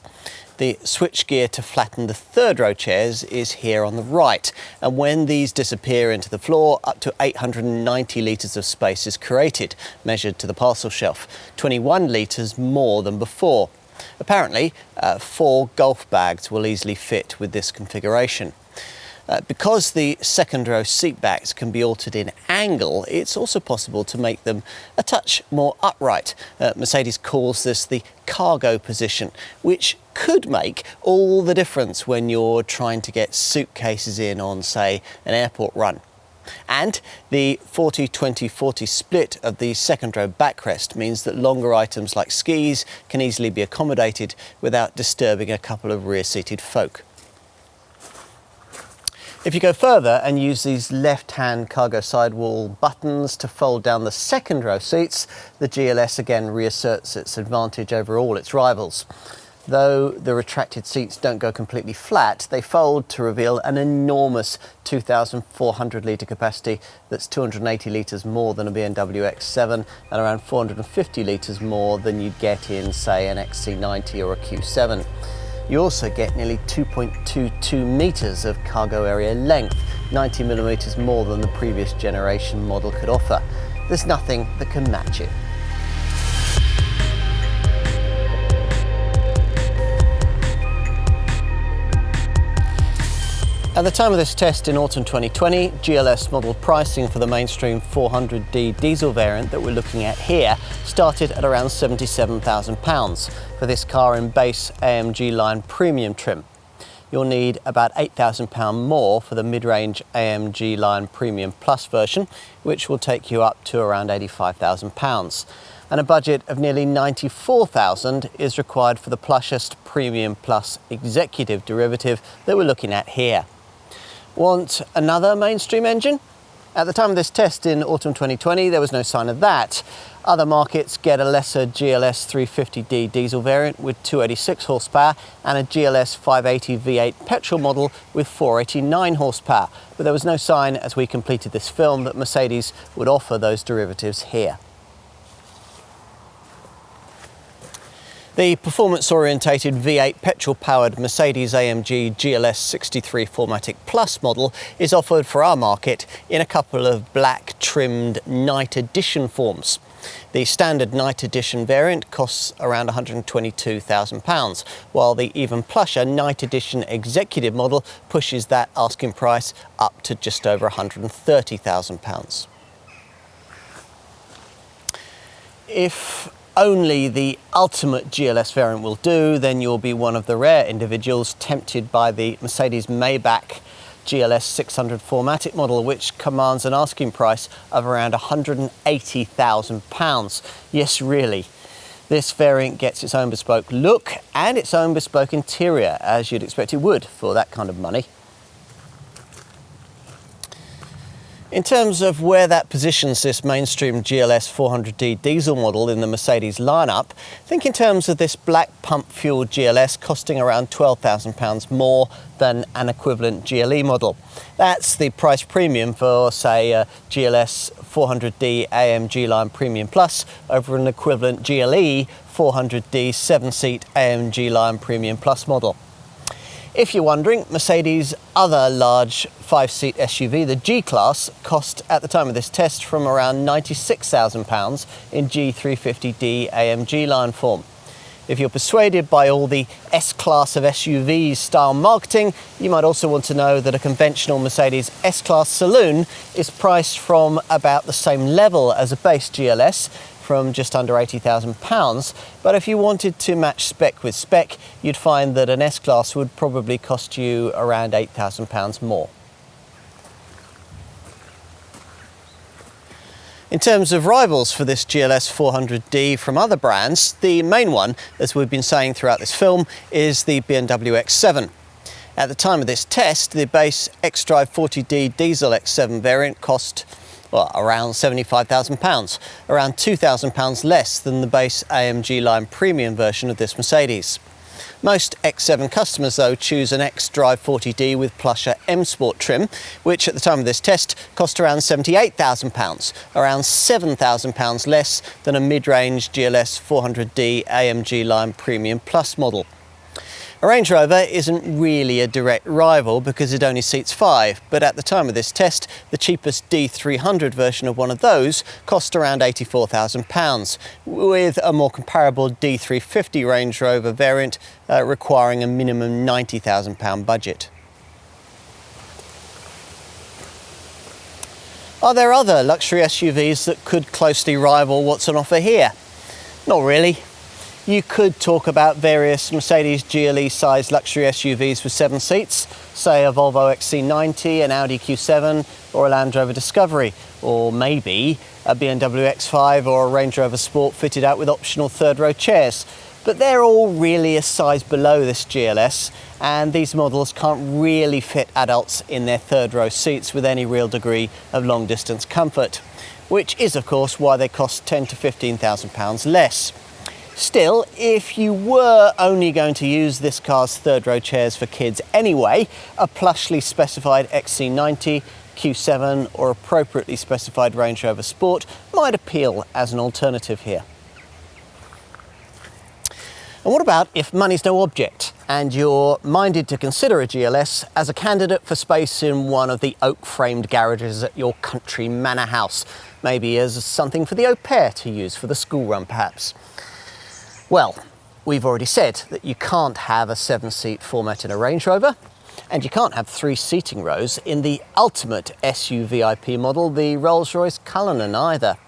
The switch gear to flatten the third row chairs is here on the right, and when these disappear into the floor, up to 890 litres of space is created, measured to the parcel shelf, 21 litres more than before. Apparently, 4 golf bags will easily fit with this configuration. Because the second row seat backs can be altered in angle, it's also possible to make them a touch more upright. Mercedes calls this the cargo position, which could make all the difference when you're trying to get suitcases in on, say, an airport run. And the 40-20-40 split of the second row backrest means that longer items like skis can easily be accommodated without disturbing a couple of rear-seated folk. If you go further and use these left-hand cargo sidewall buttons to fold down the second row seats, the GLS again reasserts its advantage over all its rivals. Though the retracted seats don't go completely flat, they fold to reveal an enormous 2,400 litre capacity that's 280 litres more than a BMW X7 and around 450 litres more than you'd get in, say, an XC90 or a Q7. You also get nearly 2.22 metres of cargo area length, 90mm more than the previous generation model could offer. There's nothing that can match it. At the time of this test in autumn 2020, GLS model pricing for the mainstream 400D diesel variant that we're looking at here started at around £77,000 for this car in base AMG line premium trim. You'll need about £8,000 more for the mid-range AMG line premium plus version, which will take you up to around £85,000. And a budget of nearly £94,000 is required for the plushest premium plus executive derivative that we're looking at here. Want another mainstream engine? At the time of this test in autumn 2020, there was no sign of that. Other markets get a lesser GLS 350D diesel variant with 286 horsepower and a GLS 580 V8 petrol model with 489 horsepower. But there was no sign as we completed this film that Mercedes would offer those derivatives here. The performance-orientated V8 petrol-powered Mercedes-AMG GLS 63 4MATIC Plus model is offered for our market in a couple of black-trimmed Night Edition forms. The standard Night Edition variant costs around £122,000, while the even plusher Night Edition Executive model pushes that asking price up to just over £130,000. If only the ultimate GLS variant will do, then you'll be one of the rare individuals tempted by the Mercedes Maybach GLS 600 4MATIC model, which commands an asking price of around £180,000. Yes, really. This variant gets its own bespoke look and its own bespoke interior, as you'd expect it would for that kind of money. In terms of where that positions this mainstream GLS 400D diesel model in the Mercedes lineup, think in terms of this black pump-fueled GLS costing around £12,000 more than an equivalent GLE model. That's the price premium for, say, a GLS 400D AMG line Premium Plus over an equivalent GLE 400D 7-seat AMG line Premium Plus model. If you're wondering, Mercedes' other large 5-seat SUV, the G-Class, cost at the time of this test from around £96,000 in G350D AMG line form. If you're persuaded by all the S-Class of SUVs style marketing, you might also want to know that a conventional Mercedes S-Class saloon is priced from about the same level as a base GLS, from just under £80,000, but if you wanted to match spec with spec, you'd find that an S-Class would probably cost you around £8,000 more. In terms of rivals for this GLS 400D from other brands, the main one, as we've been saying throughout this film, is the BMW X7. At the time of this test, the base xDrive 40D diesel X7 variant cost around £75,000, around £2,000 less than the base AMG line premium version of this Mercedes. Most X7 customers though choose an xDrive 40D with plusher M Sport trim, which at the time of this test cost around £78,000, around £7,000 less than a mid-range GLS 400D AMG line premium plus model. A Range Rover isn't really a direct rival because it only seats 5, but at the time of this test, the cheapest D300 version of one of those cost around £84,000, with a more comparable D350 Range Rover variant requiring a minimum £90,000 budget. Are there other luxury SUVs that could closely rival what's on offer here? Not really. You could talk about various Mercedes GLE size luxury SUVs with 7 seats, say a Volvo XC90, an Audi Q7 or a Land Rover Discovery, or maybe a BMW X5 or a Range Rover Sport fitted out with optional third row chairs. But they're all really a size below this GLS, and these models can't really fit adults in their third row seats with any real degree of long distance comfort, which is of course why they cost £10,000 to £15,000 less. Still, if you were only going to use this car's third row chairs for kids anyway, a plushly specified XC90, Q7 or appropriately specified Range Rover Sport might appeal as an alternative here. And what about if money's no object and you're minded to consider a GLS as a candidate for space in one of the oak-framed garages at your country manor house, maybe as something for the au pair to use for the school run perhaps? Well, we've already said that you can't have a 7-seat format in a Range Rover, and you can't have 3 seating rows in the ultimate SUVIP model, the Rolls-Royce Cullinan either.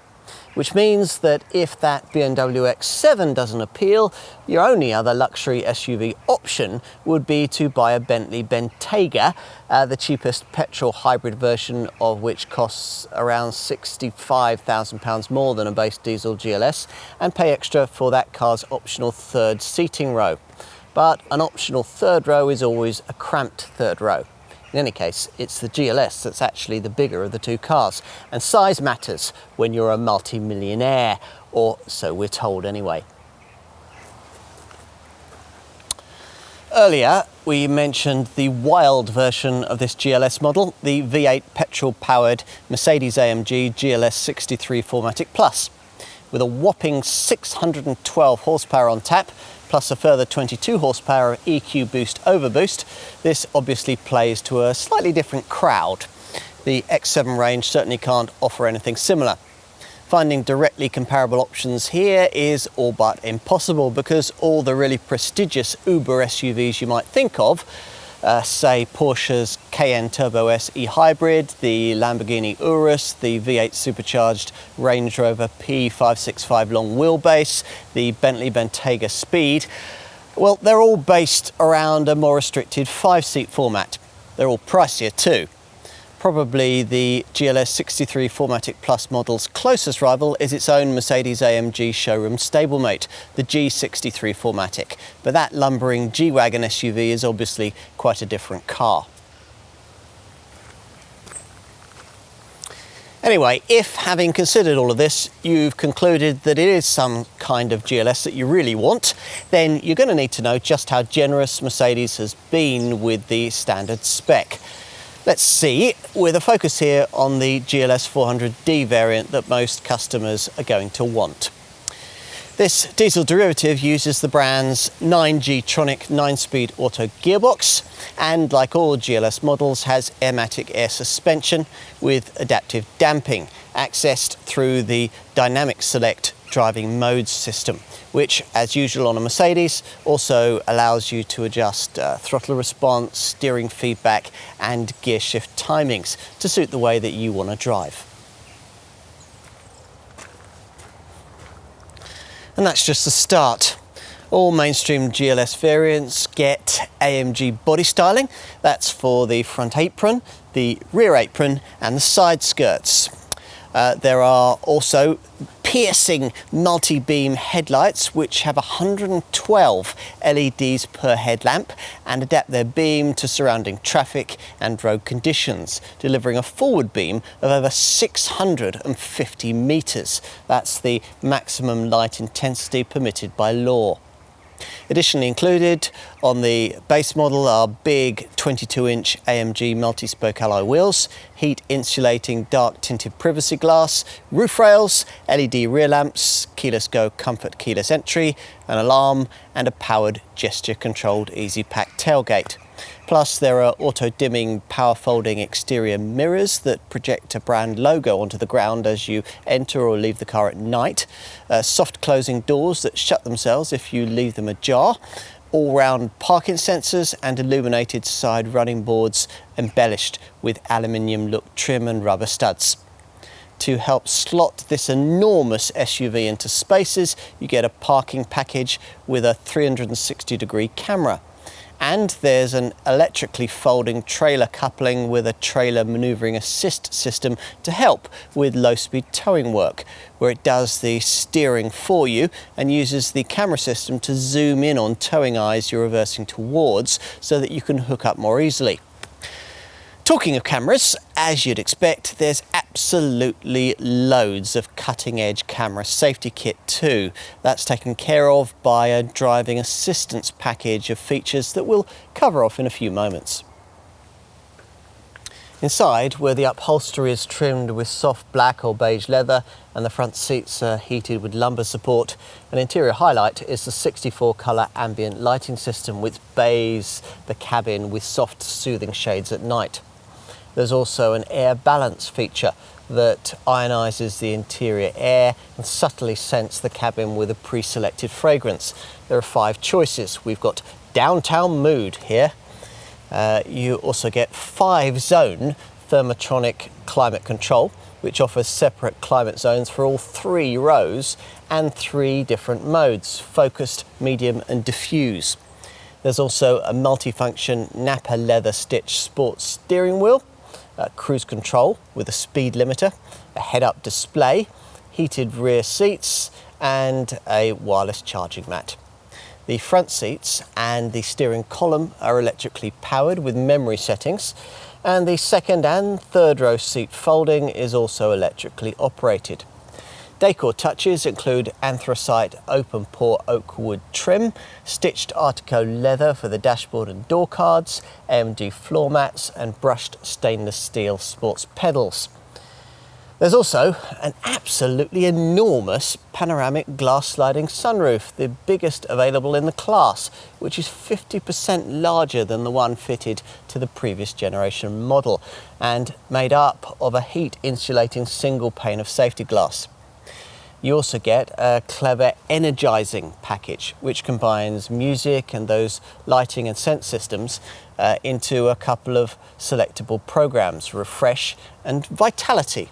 Which means that if that BMW X7 doesn't appeal, your only other luxury SUV option would be to buy a Bentley Bentayga, the cheapest petrol hybrid version of which costs around £65,000 more than a base diesel GLS, and pay extra for that car's optional third seating row. But an optional third row is always a cramped third row. In any case, it's the GLS that's actually the bigger of the two cars, and size matters when you're a multi-millionaire, or so we're told anyway. Earlier, we mentioned the wild version of this GLS model, the V8 petrol-powered Mercedes-AMG GLS 63 4MATIC Plus. With a whopping 612 horsepower on tap, plus a further 22 horsepower of EQ Boost Overboost, this obviously plays to a slightly different crowd. The X7 range certainly can't offer anything similar. Finding directly comparable options here is all but impossible because all the really prestigious Uber SUVs you might think of, say Porsche's Cayenne Turbo S e-hybrid, the Lamborghini Urus, the V8 supercharged Range Rover P565 long wheelbase, the Bentley Bentayga Speed, well, they're all based around a more restricted 5-seat format. They're all pricier too. Probably the GLS 63 4MATIC Plus model's closest rival is its own Mercedes-AMG showroom stablemate, the G63 4MATIC, but that lumbering G-Wagon SUV is obviously quite a different car. Anyway, if having considered all of this, you've concluded that it is some kind of GLS that you really want, then you're going to need to know just how generous Mercedes has been with the standard spec. Let's see, with a focus here on the GLS 400D variant that most customers are going to want. This diesel derivative uses the brand's 9G-tronic 9-speed auto gearbox and, like all GLS models, has Airmatic air suspension with adaptive damping, accessed through the Dynamic Select driving modes system, which, as usual on a Mercedes, also allows you to adjust throttle response, steering feedback and gear shift timings to suit the way that you want to drive. And that's just the start. All mainstream GLS variants get AMG body styling. That's for the front apron, the rear apron and the side skirts. There are also piercing multi-beam headlights which have 112 LEDs per headlamp and adapt their beam to surrounding traffic and road conditions, delivering a forward beam of over 650 metres. That's the maximum light intensity permitted by law. Additionally included on the base model are big 22-inch AMG multi-spoke alloy wheels, heat insulating dark tinted privacy glass, roof rails, LED rear lamps, keyless go comfort keyless entry, an alarm and a powered gesture controlled easy pack tailgate. Plus there are auto-dimming power folding exterior mirrors that project a brand logo onto the ground as you enter or leave the car at night, soft closing doors that shut themselves if you leave them ajar, all-round parking sensors and illuminated side running boards embellished with aluminium look trim and rubber studs. To help slot this enormous SUV into spaces, you get a parking package with a 360-degree camera. And there's an electrically folding trailer coupling with a trailer manoeuvring assist system to help with low-speed towing work, where it does the steering for you and uses the camera system to zoom in on towing eyes you're reversing towards so that you can hook up more easily. Talking of cameras, as you'd expect, there's absolutely loads of cutting-edge camera safety kit too. That's taken care of by a driving assistance package of features that we'll cover off in a few moments. Inside, where the upholstery is trimmed with soft black or beige leather and the front seats are heated with lumbar support, an interior highlight is the 64 colour ambient lighting system which bathes the cabin with soft soothing shades at night. There's also an air balance feature that ionises the interior air and subtly scents the cabin with a pre-selected fragrance. There are 5 choices. We've got downtown mood here. You also get 5-zone thermotronic climate control, which offers separate climate zones for all 3 rows and 3 different modes: focused, medium and diffuse. There's also a multifunction Napa leather stitch sports steering wheel, cruise control with a speed limiter, a head-up display, heated rear seats and a wireless charging mat. The front seats and the steering column are electrically powered with memory settings, and the second and third row seat folding is also electrically operated. Decor touches include anthracite open pore oak wood trim, stitched Artico leather for the dashboard and door cards, AMG floor mats and brushed stainless steel sports pedals. There's also an absolutely enormous panoramic glass sliding sunroof, the biggest available in the class, which is 50% larger than the one fitted to the previous generation model and made up of a heat insulating single pane of safety glass. You also get a clever energising package which combines music and those lighting and scent systems into a couple of selectable programs, Refresh and Vitality,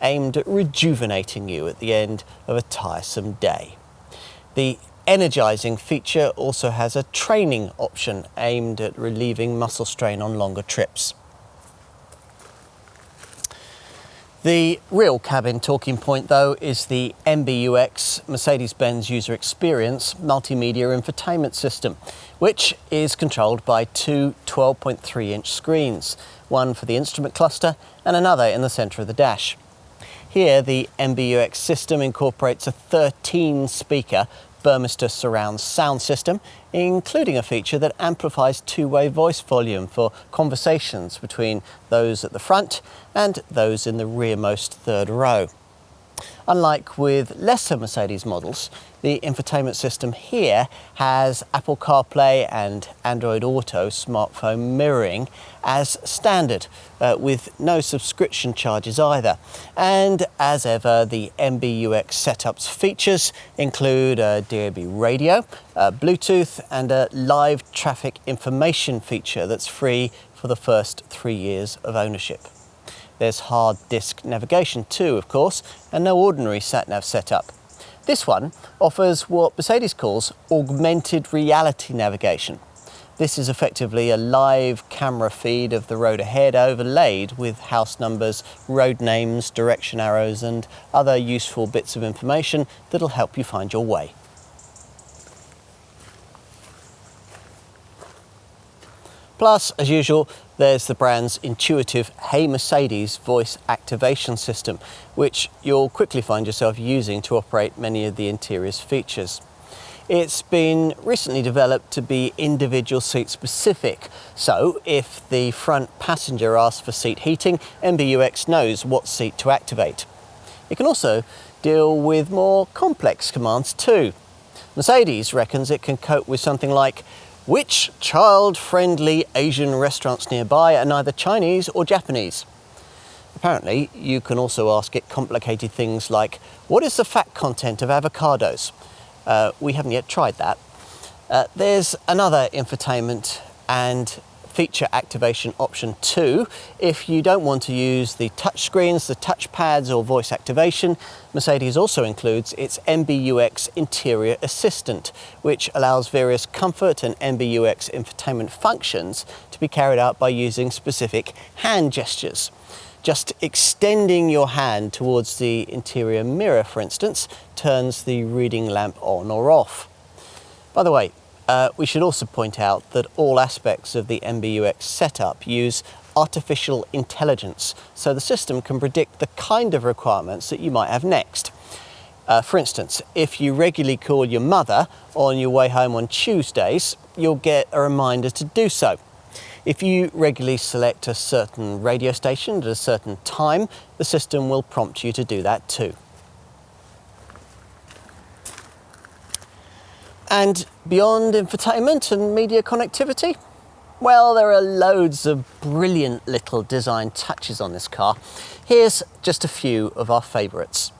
aimed at rejuvenating you at the end of a tiresome day. The energising feature also has a training option aimed at relieving muscle strain on longer trips. The real cabin talking point though is the MBUX Mercedes-Benz User Experience multimedia infotainment system, which is controlled by 2 12.3-inch screens, one for the instrument cluster and another in the centre of the dash. Here the MBUX system incorporates a 13-speaker Burmester surround sound system, including a feature that amplifies two-way voice volume for conversations between those at the front and those in the rearmost third row. Unlike with lesser Mercedes models, the infotainment system here has Apple CarPlay and Android Auto smartphone mirroring as standard, with no subscription charges either. And as ever, the MBUX setup's features include a DAB radio, Bluetooth and a live traffic information feature that's free for the first 3 years of ownership. There's hard disk navigation too, of course, and no ordinary sat-nav setup. This one offers what Mercedes calls augmented reality navigation. This is effectively a live camera feed of the road ahead, overlaid with house numbers, road names, direction arrows and other useful bits of information that'll help you find your way. Plus, as usual, there's the brand's intuitive Hey Mercedes voice activation system, which you'll quickly find yourself using to operate many of the interior's features. It's been recently developed to be individual seat specific, so if the front passenger asks for seat heating, MBUX knows what seat to activate. It can also deal with more complex commands too. Mercedes reckons it can cope with something like, which child-friendly Asian restaurants nearby are neither Chinese or Japanese? Apparently, you can also ask it complicated things like, what is the fat content of avocados? We haven't yet tried that. There's another infotainment and feature activation option too. If you don't want to use the touch screens, the touch pads or voice activation, Mercedes also includes its MBUX Interior Assistant, which allows various comfort and MBUX infotainment functions to be carried out by using specific hand gestures. Just extending your hand towards the interior mirror, for instance, turns the reading lamp on or off. By the way, we should also point out that all aspects of the MBUX setup use artificial intelligence, so the system can predict the kind of requirements that you might have next. For instance, if you regularly call your mother on your way home on Tuesdays, you'll get a reminder to do so. If you regularly select a certain radio station at a certain time, the system will prompt you to do that too. And beyond infotainment and media connectivity, well, there are loads of brilliant little design touches on this car. Here's just a few of our favourites.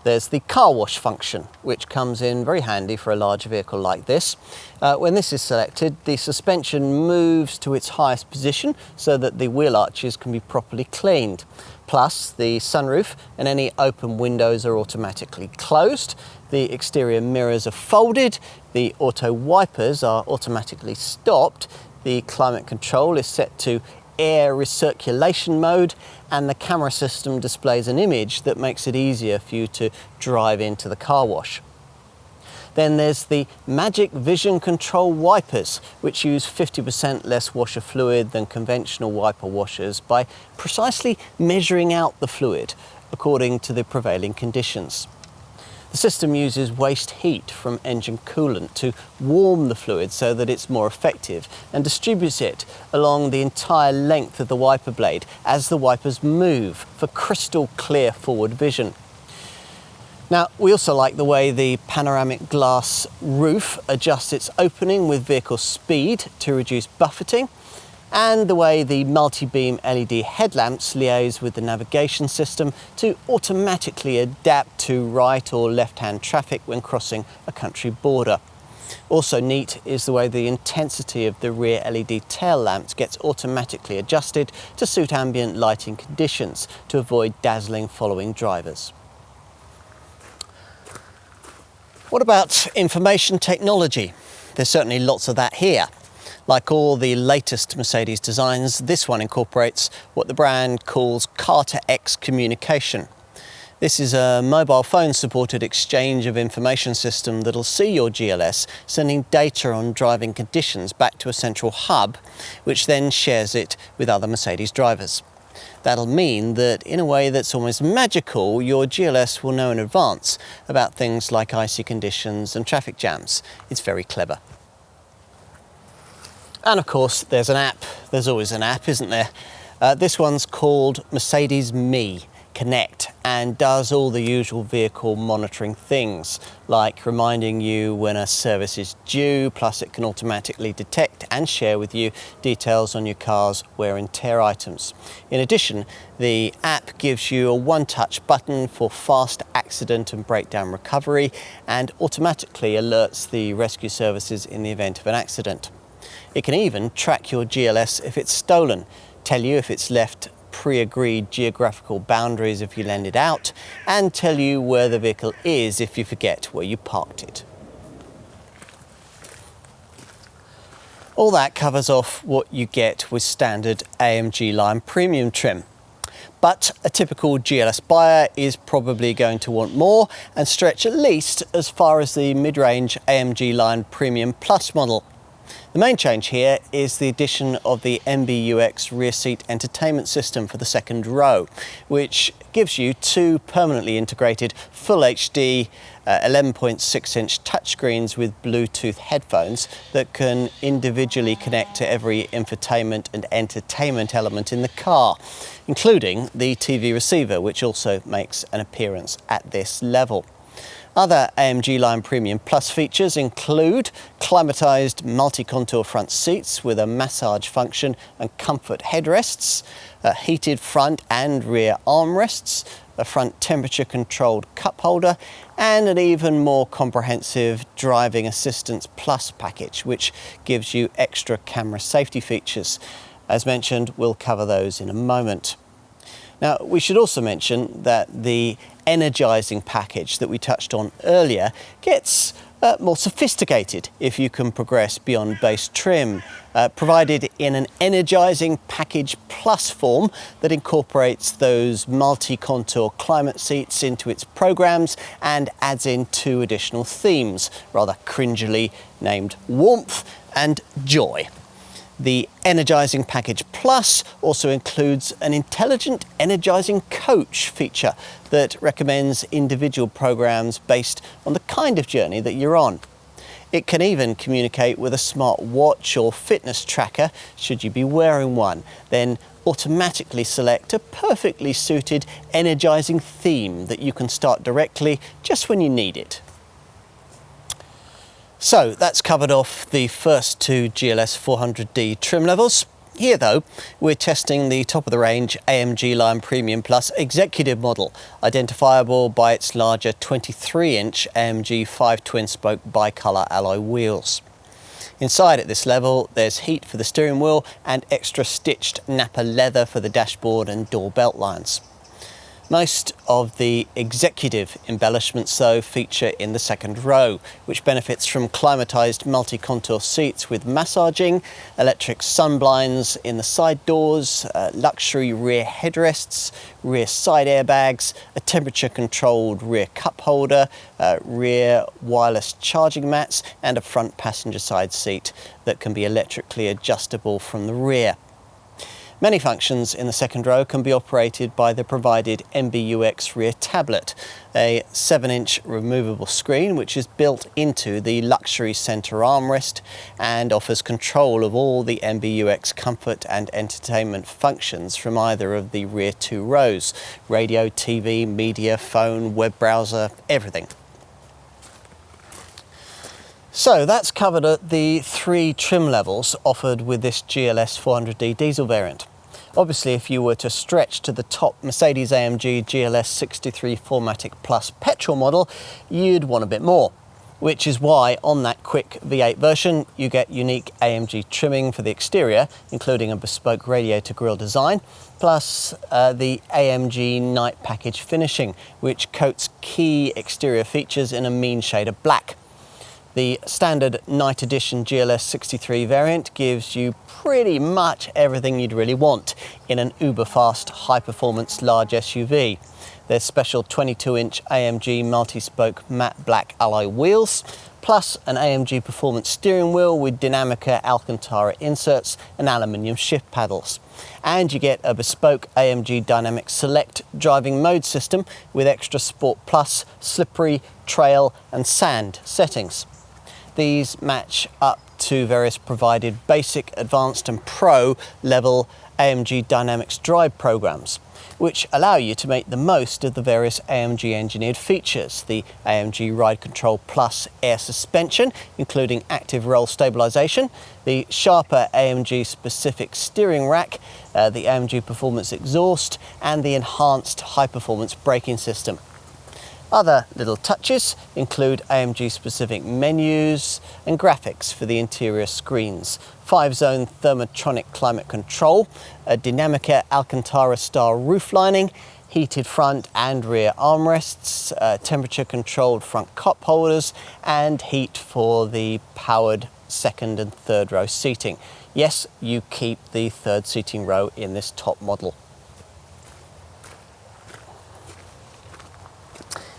There's the car wash function, which comes in very handy for a large vehicle like this. When this is selected, the suspension moves to its highest position so that the wheel arches can be properly cleaned. Plus, the sunroof and any open windows are automatically closed. The exterior mirrors are folded. The auto wipers are automatically stopped. The climate control is set to air recirculation mode, and the camera system displays an image that makes it easier for you to drive into the car wash. Then there's the Magic Vision Control wipers, which use 50% less washer fluid than conventional wiper washers by precisely measuring out the fluid according to the prevailing conditions. The system uses waste heat from engine coolant to warm the fluid so that it's more effective, and distributes it along the entire length of the wiper blade as the wipers move for crystal clear forward vision. Now, we also like the way the panoramic glass roof adjusts its opening with vehicle speed to reduce buffeting, and the way the multi-beam LED headlamps liaise with the navigation system to automatically adapt to right or left-hand traffic when crossing a country border. Also neat is the way the intensity of the rear LED tail lamps gets automatically adjusted to suit ambient lighting conditions to avoid dazzling following drivers. What about information technology? There's certainly lots of that here. Like all the latest Mercedes designs, this one incorporates what the brand calls car-to-X communication. This is a mobile phone supported exchange of information system that'll see your GLS sending data on driving conditions back to a central hub, which then shares it with other Mercedes drivers. That'll mean that in a way that's almost magical, your GLS will know in advance about things like icy conditions and traffic jams. It's very clever. And of course, there's an app. There's always an app, isn't there? This one's called Mercedes Me Connect and does all the usual vehicle monitoring things, like reminding you when a service is due, plus it can automatically detect and share with you details on your car's wear and tear items. In addition, the app gives you a one-touch button for fast accident and breakdown recovery and automatically alerts the rescue services in the event of an accident. It can even track your GLS if it's stolen, tell you if it's left pre-agreed geographical boundaries if you lend it out, and tell you where the vehicle is if you forget where you parked it. All that covers off what you get with standard AMG line premium trim. But a typical GLS buyer is probably going to want more and stretch at least as far as the mid-range AMG line Premium Plus model. The main change here is the addition of the MBUX rear seat entertainment system for the second row, which gives you two permanently integrated full HD 11.6-inch touchscreens with Bluetooth headphones that can individually connect to every infotainment and entertainment element in the car, including the TV receiver, which also makes an appearance at this level. Other AMG line Premium Plus features include climatised multi-contour front seats with a massage function and comfort headrests, heated front and rear armrests, a front temperature controlled cup holder, and an even more comprehensive Driving Assistance Plus package, which gives you extra camera safety features. As mentioned, we'll cover those in a moment. Now, we should also mention that the energising package that we touched on earlier gets more sophisticated if you can progress beyond base trim, provided in an energising package plus form that incorporates those multi-contour climate seats into its programs and adds in two additional themes, rather cringily named Warmth and Joy. The Energising Package Plus also includes an intelligent energising coach feature that recommends individual programs based on the kind of journey that you're on. It can even communicate with a smart watch or fitness tracker should you be wearing one, then automatically select a perfectly suited energising theme that you can start directly just when you need it. So that's covered off the first two GLS 400D trim levels. Here though, we're testing the top of the range AMG line Premium Plus Executive model, identifiable by its larger 23-inch AMG 5 twin-spoke bicolour alloy wheels. Inside at this level, there's heat for the steering wheel and extra stitched Napa leather for the dashboard and door belt lines. Most of the executive embellishments though feature in the second row, which benefits from climatised multi-contour seats with massaging, electric sunblinds in the side doors, luxury rear headrests, rear side airbags, a temperature controlled rear cup holder, rear wireless charging mats, and a front passenger side seat that can be electrically adjustable from the rear. Many functions in the second row can be operated by the provided MBUX rear tablet, a 7-inch removable screen which is built into the luxury centre armrest and offers control of all the MBUX comfort and entertainment functions from either of the rear two rows: radio, TV, media, phone, web browser, everything. So that's covered at the three trim levels offered with this GLS 400D diesel variant. Obviously, if you were to stretch to the top Mercedes AMG GLS 63 4MATIC Plus petrol model, you'd want a bit more, which is why on that quick V8 version you get unique AMG trimming for the exterior, including a bespoke radiator grille design, plus the AMG night package finishing, which coats key exterior features in a mean shade of black. The standard Night Edition GLS 63 variant gives you pretty much everything you'd really want in an uber-fast, high-performance large SUV. There's special 22-inch AMG multi-spoke matte black alloy wheels, plus an AMG performance steering wheel with Dinamica Alcantara inserts and aluminium shift paddles. And you get a bespoke AMG Dynamic Select driving mode system with extra Sport Plus, slippery, trail and sand settings. These match up to various provided basic, advanced and pro level AMG Dynamics drive programs, which allow you to make the most of the various AMG engineered features: the AMG Ride Control Plus air suspension, including active roll stabilisation, the sharper AMG specific steering rack, the AMG Performance exhaust, and the enhanced high performance braking system. Other little touches include AMG specific menus and graphics for the interior screens, 5-zone thermotronic climate control, a Dinamica Alcantara style roof lining, heated front and rear armrests, temperature controlled front cup holders, and heat for the powered second and third row seating. Yes, you keep the third seating row in this top model.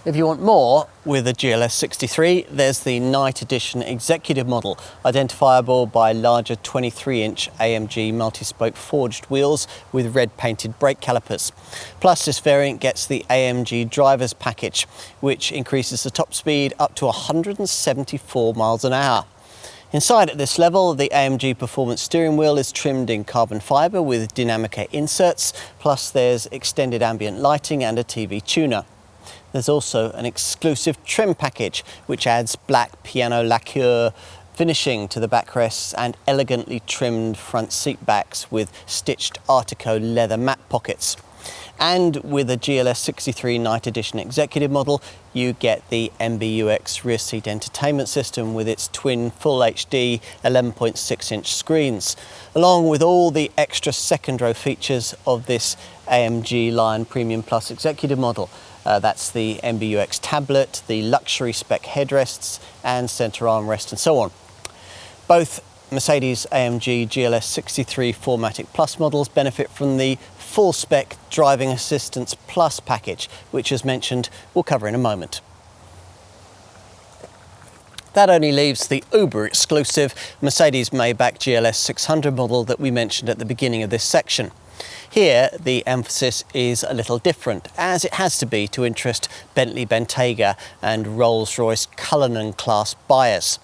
If you want more with a GLS 63, there's the Night Edition Executive model, identifiable by larger 23-inch AMG multi-spoke forged wheels with red painted brake calipers. Plus, this variant gets the AMG Drivers Package, which increases the top speed up to 174 miles an hour. Inside at this level, the AMG Performance steering wheel is trimmed in carbon fibre with Dynamica inserts, plus there's extended ambient lighting and a TV tuner. There's also an exclusive trim package, which adds black piano lacquer finishing to the backrests and elegantly trimmed front seat backs with stitched Artico leather mat pockets. And with a GLS 63 Night Edition Executive model, you get the MBUX rear seat entertainment system with its twin Full HD 11.6-inch screens, along with all the extra second row features of this AMG Lion Premium Plus Executive model. That's the MBUX tablet, the luxury spec headrests and centre armrest and so on. Both Mercedes AMG GLS 63 4MATIC Plus models benefit from the full spec Driving Assistance Plus package, which, as mentioned, we'll cover in a moment. That only leaves the uber exclusive Mercedes Maybach GLS 600 model that we mentioned at the beginning of this section. Here, the emphasis is a little different, as it has to be to interest Bentley Bentayga and Rolls-Royce Cullinan class buyers.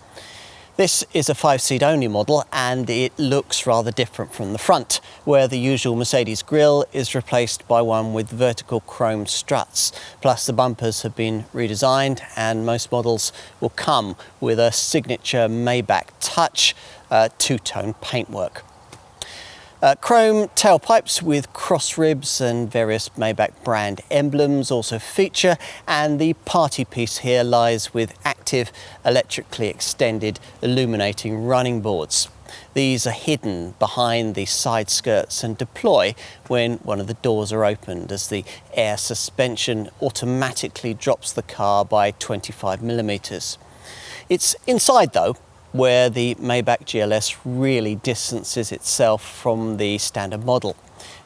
This is a 5-seat only model, and it looks rather different from the front, where the usual Mercedes grille is replaced by one with vertical chrome struts. Plus, the bumpers have been redesigned, and most models will come with a signature Maybach touch two-tone paintwork. Chrome tailpipes with cross ribs and various Maybach brand emblems also feature, and the party piece here lies with active electrically extended illuminating running boards. These are hidden behind the side skirts and deploy when one of the doors are opened, as the air suspension automatically drops the car by 25mm. It's inside though where the Maybach GLS really distances itself from the standard model.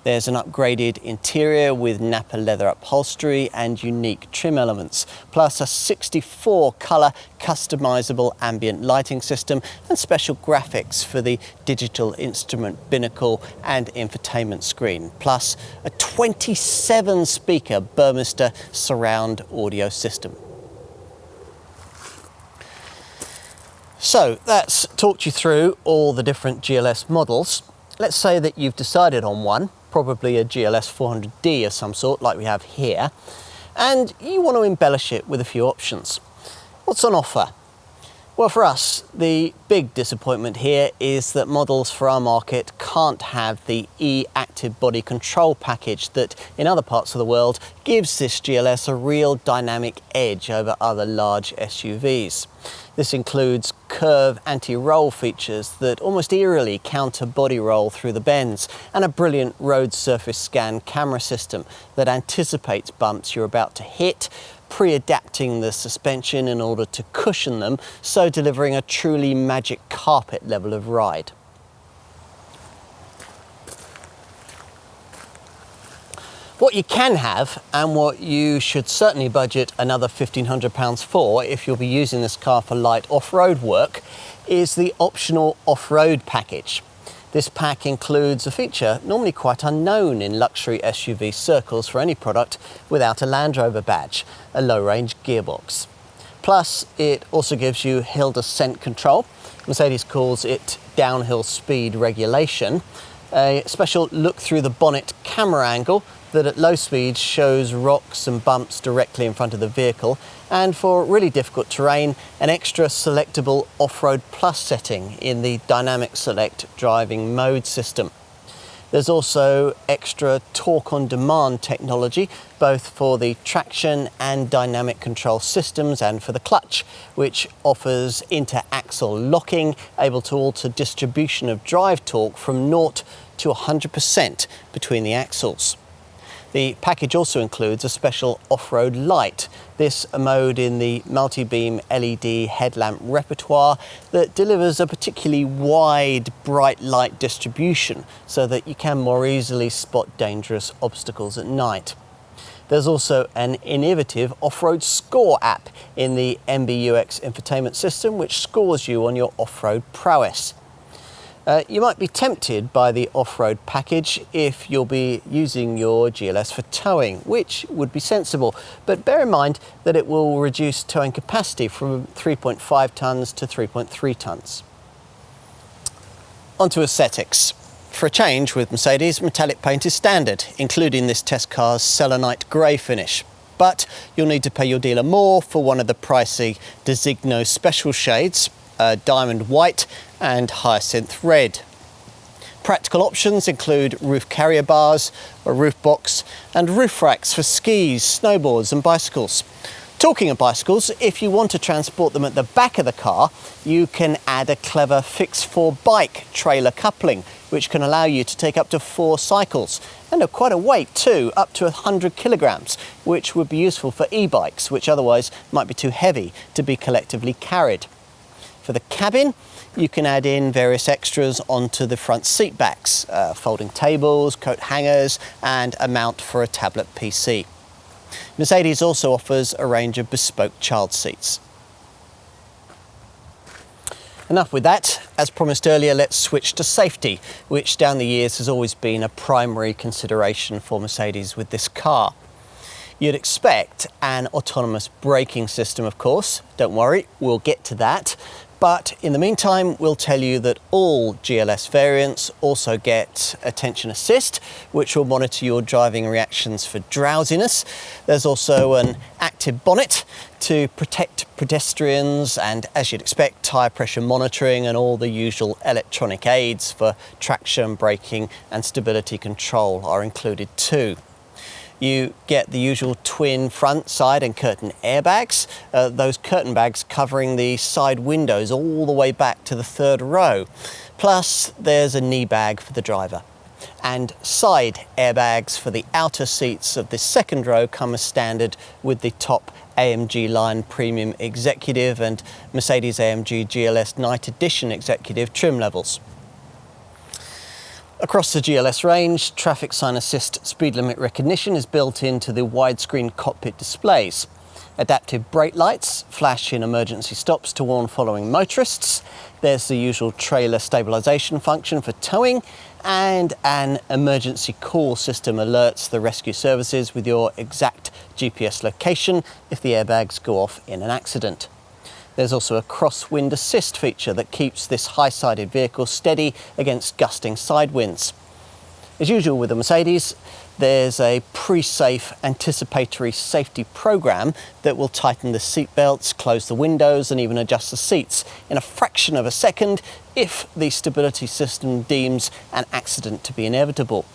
There's an upgraded interior with Napa leather upholstery and unique trim elements, plus a 64-colour customisable ambient lighting system and special graphics for the digital instrument binnacle and infotainment screen, plus a 27-speaker Burmester surround audio system. So that's talked you through all the different GLS models. Let's say that you've decided on one, probably a GLS 400D of some sort like we have here, and you want to embellish it with a few options. What's on offer? Well, for us, the big disappointment here is that models for our market can't have the E-Active Body Control package that, in other parts of the world, gives this GLS a real dynamic edge over other large SUVs. This includes curve anti-roll features that almost eerily counter body roll through the bends, and a brilliant road surface scan camera system that anticipates bumps you're about to hit, pre-adapting the suspension in order to cushion them, so delivering a truly magic carpet level of ride. What you can have, and what you should certainly budget another £1,500 for if you'll be using this car for light off-road work, is the optional off-road package. This pack includes a feature normally quite unknown in luxury SUV circles for any product without a Land Rover badge, a low-range gearbox. Plus, it also gives you hill descent control. Mercedes calls it downhill speed regulation, a special look through the bonnet camera angle that at low speeds shows rocks and bumps directly in front of the vehicle, and for really difficult terrain, an extra selectable off-road plus setting in the dynamic select driving mode system. There's also extra torque on demand technology, both for the traction and dynamic control systems and for the clutch, which offers inter-axle locking, able to alter distribution of drive torque from 0 to 100% between the axles. The package also includes a special off-road light, this a mode in the multi-beam LED headlamp repertoire that delivers a particularly wide bright light distribution so that you can more easily spot dangerous obstacles at night. There's also an innovative off-road score app in the MBUX infotainment system which scores you on your off-road prowess. You might be tempted by the off-road package if you'll be using your GLS for towing, which would be sensible, but bear in mind that it will reduce towing capacity from 3.5 tonnes to 3.3 tonnes. On to aesthetics. For a change with Mercedes, metallic paint is standard, including this test car's selenite grey finish. But you'll need to pay your dealer more for one of the pricey Designo special shades, diamond white and hyacinth red. Practical options include roof carrier bars, a roof box and roof racks for skis, snowboards and bicycles. Talking of bicycles, if you want to transport them at the back of the car, you can add a clever fix-for-bike trailer coupling, which can allow you to take up to 4 cycles, and quite a weight too, up to 100 kilograms, which would be useful for e-bikes, which otherwise might be too heavy to be collectively carried. For the cabin, you can add in various extras onto the front seat backs, folding tables, coat hangers, and a mount for a tablet PC. Mercedes also offers a range of bespoke child seats. Enough with that. As promised earlier, let's switch to safety, which down the years has always been a primary consideration for Mercedes with this car. You'd expect an autonomous braking system, of course. Don't worry, we'll get to that. But in the meantime, we'll tell you that all GLS variants also get attention assist, which will monitor your driving reactions for drowsiness. There's also an active bonnet to protect pedestrians, and as you'd expect, tyre pressure monitoring and all the usual electronic aids for traction, braking and stability control are included too. You get the usual twin front, side and curtain airbags, those curtain bags covering the side windows all the way back to the 3rd row. Plus there's a knee bag for the driver. And side airbags for the outer seats of the 2nd row come as standard with the top AMG line Premium Executive and Mercedes AMG GLS Night Edition Executive trim levels. Across the GLS range, traffic sign assist speed limit recognition is built into the widescreen cockpit displays. Adaptive brake lights flash in emergency stops to warn following motorists. There's the usual trailer stabilisation function for towing, and an emergency call system alerts the rescue services with your exact GPS location if the airbags go off in an accident. There's also a crosswind assist feature that keeps this high-sided vehicle steady against gusting side winds. As usual with the Mercedes, there's a pre-safe anticipatory safety program that will tighten the seat belts, close the windows and even adjust the seats in a fraction of a second if the stability system deems an accident to be inevitable.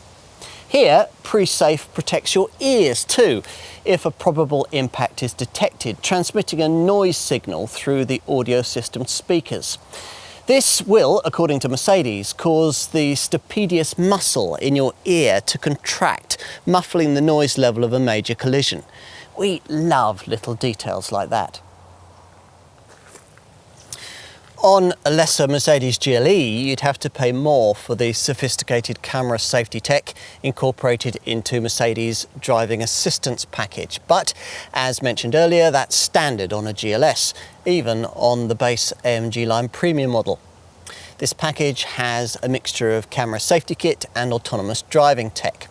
Here, pre-safe protects your ears too if a probable impact is detected, transmitting a noise signal through the audio system speakers. This will, according to Mercedes, cause the stapedius muscle in your ear to contract, muffling the noise level of a major collision. We love little details like that. On a lesser Mercedes GLE, you'd have to pay more for the sophisticated camera safety tech incorporated into Mercedes' driving assistance package. But, as mentioned earlier, that's standard on a GLS, even on the base AMG line premium model. This package has a mixture of camera safety kit and autonomous driving tech.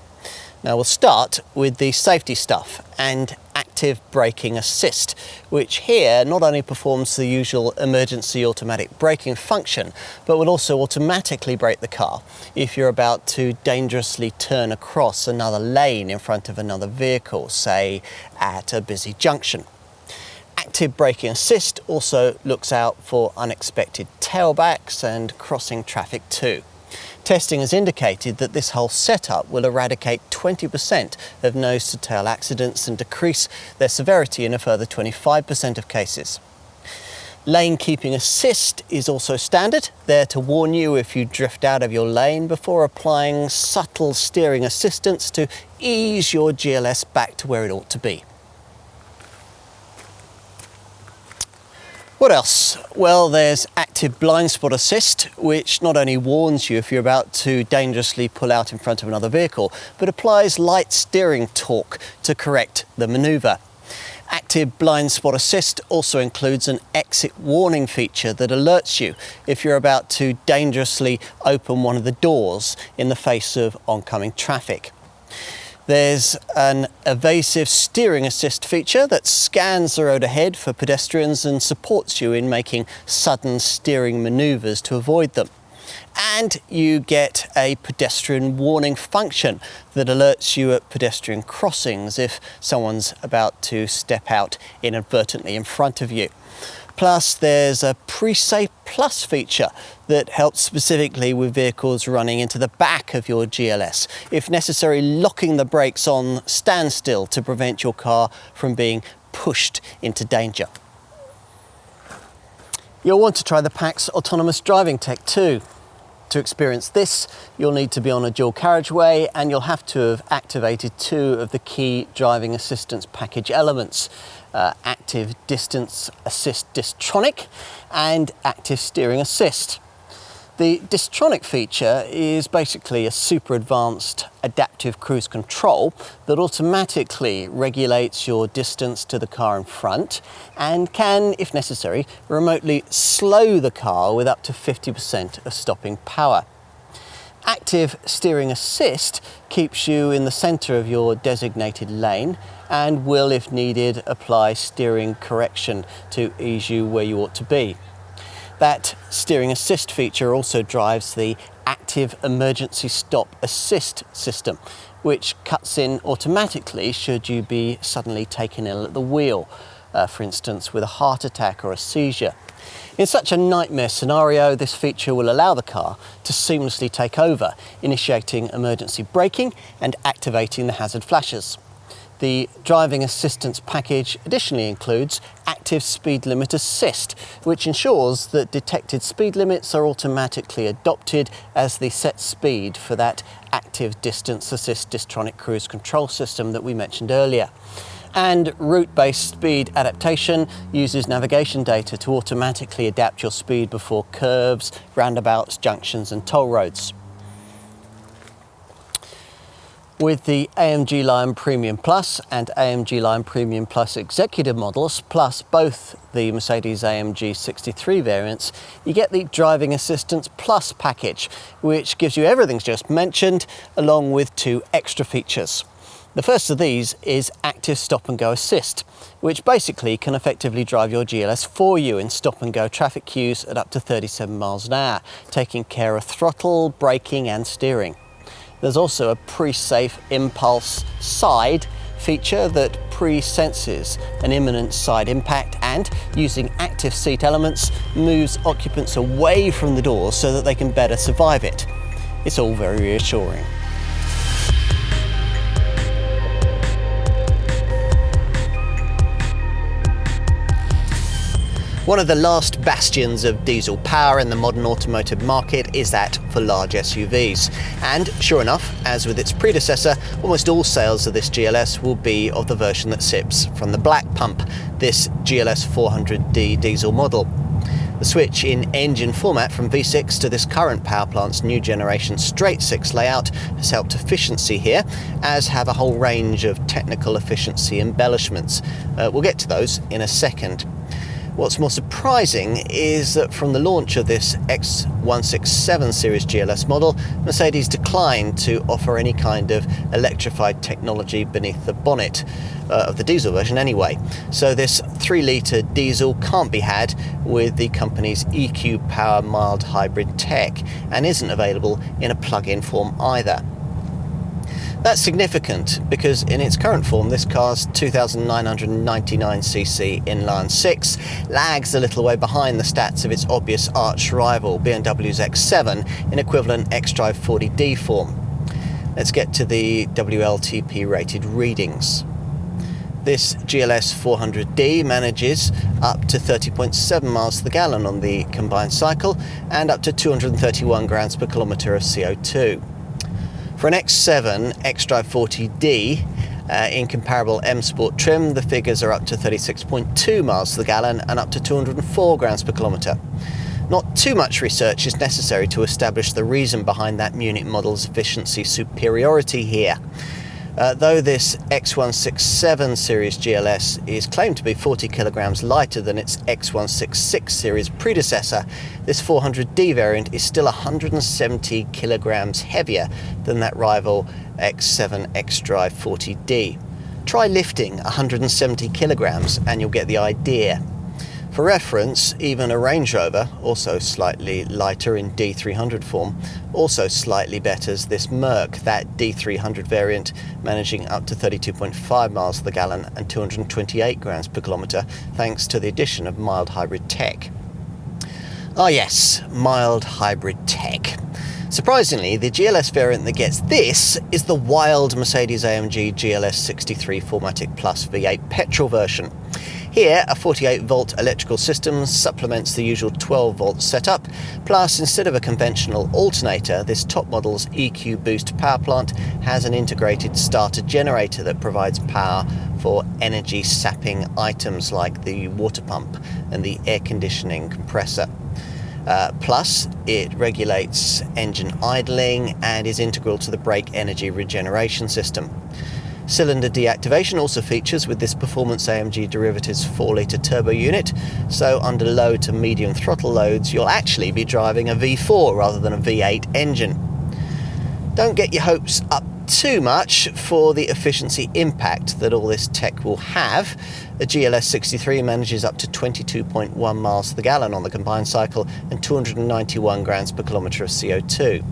Now we'll start with the safety stuff and active braking assist, which here not only performs the usual emergency automatic braking function, but will also automatically brake the car if you're about to dangerously turn across another lane in front of another vehicle, say at a busy junction. Active braking assist also looks out for unexpected tailbacks and crossing traffic too. Testing has indicated that this whole setup will eradicate 20% of nose-to-tail accidents and decrease their severity in a further 25% of cases. Lane keeping assist is also standard, there to warn you if you drift out of your lane before applying subtle steering assistance to ease your GLS back to where it ought to be. What else? Well, there's active blind spot assist, which not only warns you if you're about to dangerously pull out in front of another vehicle, but applies light steering torque to correct the manoeuvre. Active blind spot assist also includes an exit warning feature that alerts you if you're about to dangerously open one of the doors in the face of oncoming traffic. There's an evasive steering assist feature that scans the road ahead for pedestrians and supports you in making sudden steering manoeuvres to avoid them. And you get a pedestrian warning function that alerts you at pedestrian crossings if someone's about to step out inadvertently in front of you. Plus, there's a Pre-Safe Plus feature that helps specifically with vehicles running into the back of your GLS, if necessary locking the brakes on standstill to prevent your car from being pushed into danger. You'll want to try the pack's autonomous driving tech too. To experience this, you'll need to be on a dual carriageway and you'll have to have activated two of the key driving assistance package elements, active distance assist distronic and active steering assist. The distronic feature is basically a super advanced adaptive cruise control that automatically regulates your distance to the car in front and can, if necessary, remotely slow the car with up to 50% of stopping power. Active steering assist keeps you in the centre of your designated lane and will, if needed, apply steering correction to ease you where you ought to be. That steering assist feature also drives the active emergency stop assist system, which cuts in automatically should you be suddenly taken ill at the wheel, for instance with a heart attack or a seizure. In such a nightmare scenario, this feature will allow the car to seamlessly take over, initiating emergency braking and activating the hazard flashes. The driving assistance package additionally includes active speed limit assist, which ensures that detected speed limits are automatically adopted as the set speed for that active distance assist distronic cruise control system that we mentioned earlier. And route-based speed adaptation uses navigation data to automatically adapt your speed before curves, roundabouts, junctions and toll roads. With the AMG Line Premium Plus and AMG Line Premium Plus Executive models, plus both the Mercedes AMG 63 variants, you get the Driving Assistance Plus package, which gives you everything just mentioned, along with two extra features. The first of these is Active Stop and Go Assist, which basically can effectively drive your GLS for you in stop and go traffic queues at up to 37 miles an hour, taking care of throttle, braking and steering. There's also a pre-safe impulse side feature that pre-senses an imminent side impact and, using active seat elements, moves occupants away from the door so that they can better survive it. It's all very reassuring. One of the last bastions of diesel power in the modern automotive market is that for large SUVs. And sure enough, as with its predecessor, almost all sales of this GLS will be of the version that sips from the black pump, this GLS 400D diesel model. The switch in engine format from V6 to this current power plant's new generation straight six layout has helped efficiency here, as have a whole range of technical efficiency embellishments. We'll get to those in a second. What's more surprising is that from the launch of this X167 series GLS model, Mercedes declined to offer any kind of electrified technology beneath the bonnet, of the diesel version anyway. So this 3-litre diesel can't be had with the company's EQ Power mild hybrid tech, and isn't available in a plug-in form either. That's significant because in its current form, this car's 2,999cc inline six lags a little way behind the stats of its obvious arch rival BMW's X7 in equivalent xDrive 40D form. Let's get to the WLTP rated readings. This GLS 400D manages up to 30.7 miles to the gallon on the combined cycle and up to 231 grams per kilometre of CO2. For an X7 xDrive 40D in comparable M Sport trim, the figures are up to 36.2 miles to the gallon and up to 204 grams per kilometre. Not too much research is necessary to establish the reason behind that Munich model's efficiency superiority here. Though this X167 series GLS is claimed to be 40 kilograms lighter than its X166 series predecessor, this 400D variant is still 170 kilograms heavier than that rival X7 xDrive 40D. Try lifting 170 kilograms and you'll get the idea. For reference, even a Range Rover, also slightly lighter in D300 form, also slightly betters this Merc, that D300 variant managing up to 32.5 miles to the gallon and 228 grams per kilometre thanks to the addition of mild hybrid tech. Ah yes, mild hybrid tech. Surprisingly, the GLS variant that gets this is the wild Mercedes-AMG GLS 63 4MATIC Plus V8 petrol version. Here, a 48-volt electrical system supplements the usual 12-volt setup, plus instead of a conventional alternator, this top model's EQ Boost power plant has an integrated starter generator that provides power for energy-sapping items like the water pump and the air conditioning compressor. Plus, it regulates engine idling and is integral to the brake energy regeneration system. Cylinder deactivation also features with this Performance AMG Derivatives 4-litre turbo unit, so under low to medium throttle loads you'll actually be driving a V4 rather than a V8 engine. Don't get your hopes up too much for the efficiency impact that all this tech will have. A GLS 63 manages up to 22.1 miles to the gallon on the combined cycle and 291 grams per kilometre of CO2.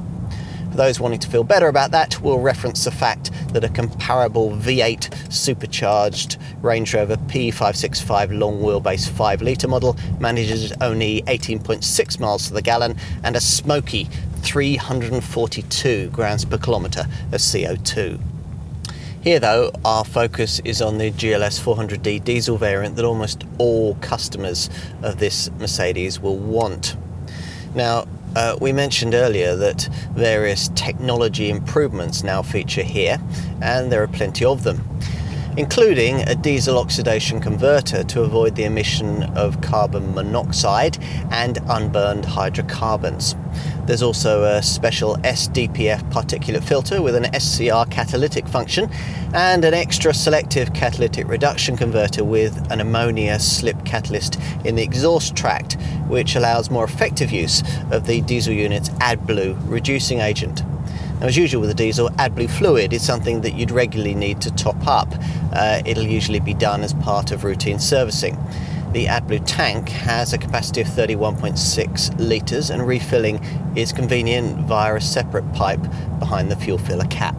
For those wanting to feel better about that, we'll reference the fact that a comparable V8 supercharged Range Rover P565 long wheelbase 5-litre model manages only 18.6 miles to the gallon and a smoky 342 grams per kilometre of CO2. Here though, our focus is on the GLS 400D diesel variant that almost all customers of this Mercedes will want. Now, we mentioned earlier that various technology improvements now feature here, and there are plenty of them, including a diesel oxidation converter to avoid the emission of carbon monoxide and unburned hydrocarbons. There's also a special SDPF particulate filter with an SCR catalytic function and an extra selective catalytic reduction converter with an ammonia slip catalyst in the exhaust tract, which allows more effective use of the diesel unit's AdBlue reducing agent. Now, as usual with the diesel, AdBlue fluid is something that you'd regularly need to top up. It'll usually be done as part of routine servicing. The AdBlue tank has a capacity of 31.6 litres and refilling is convenient via a separate pipe behind the fuel filler cap.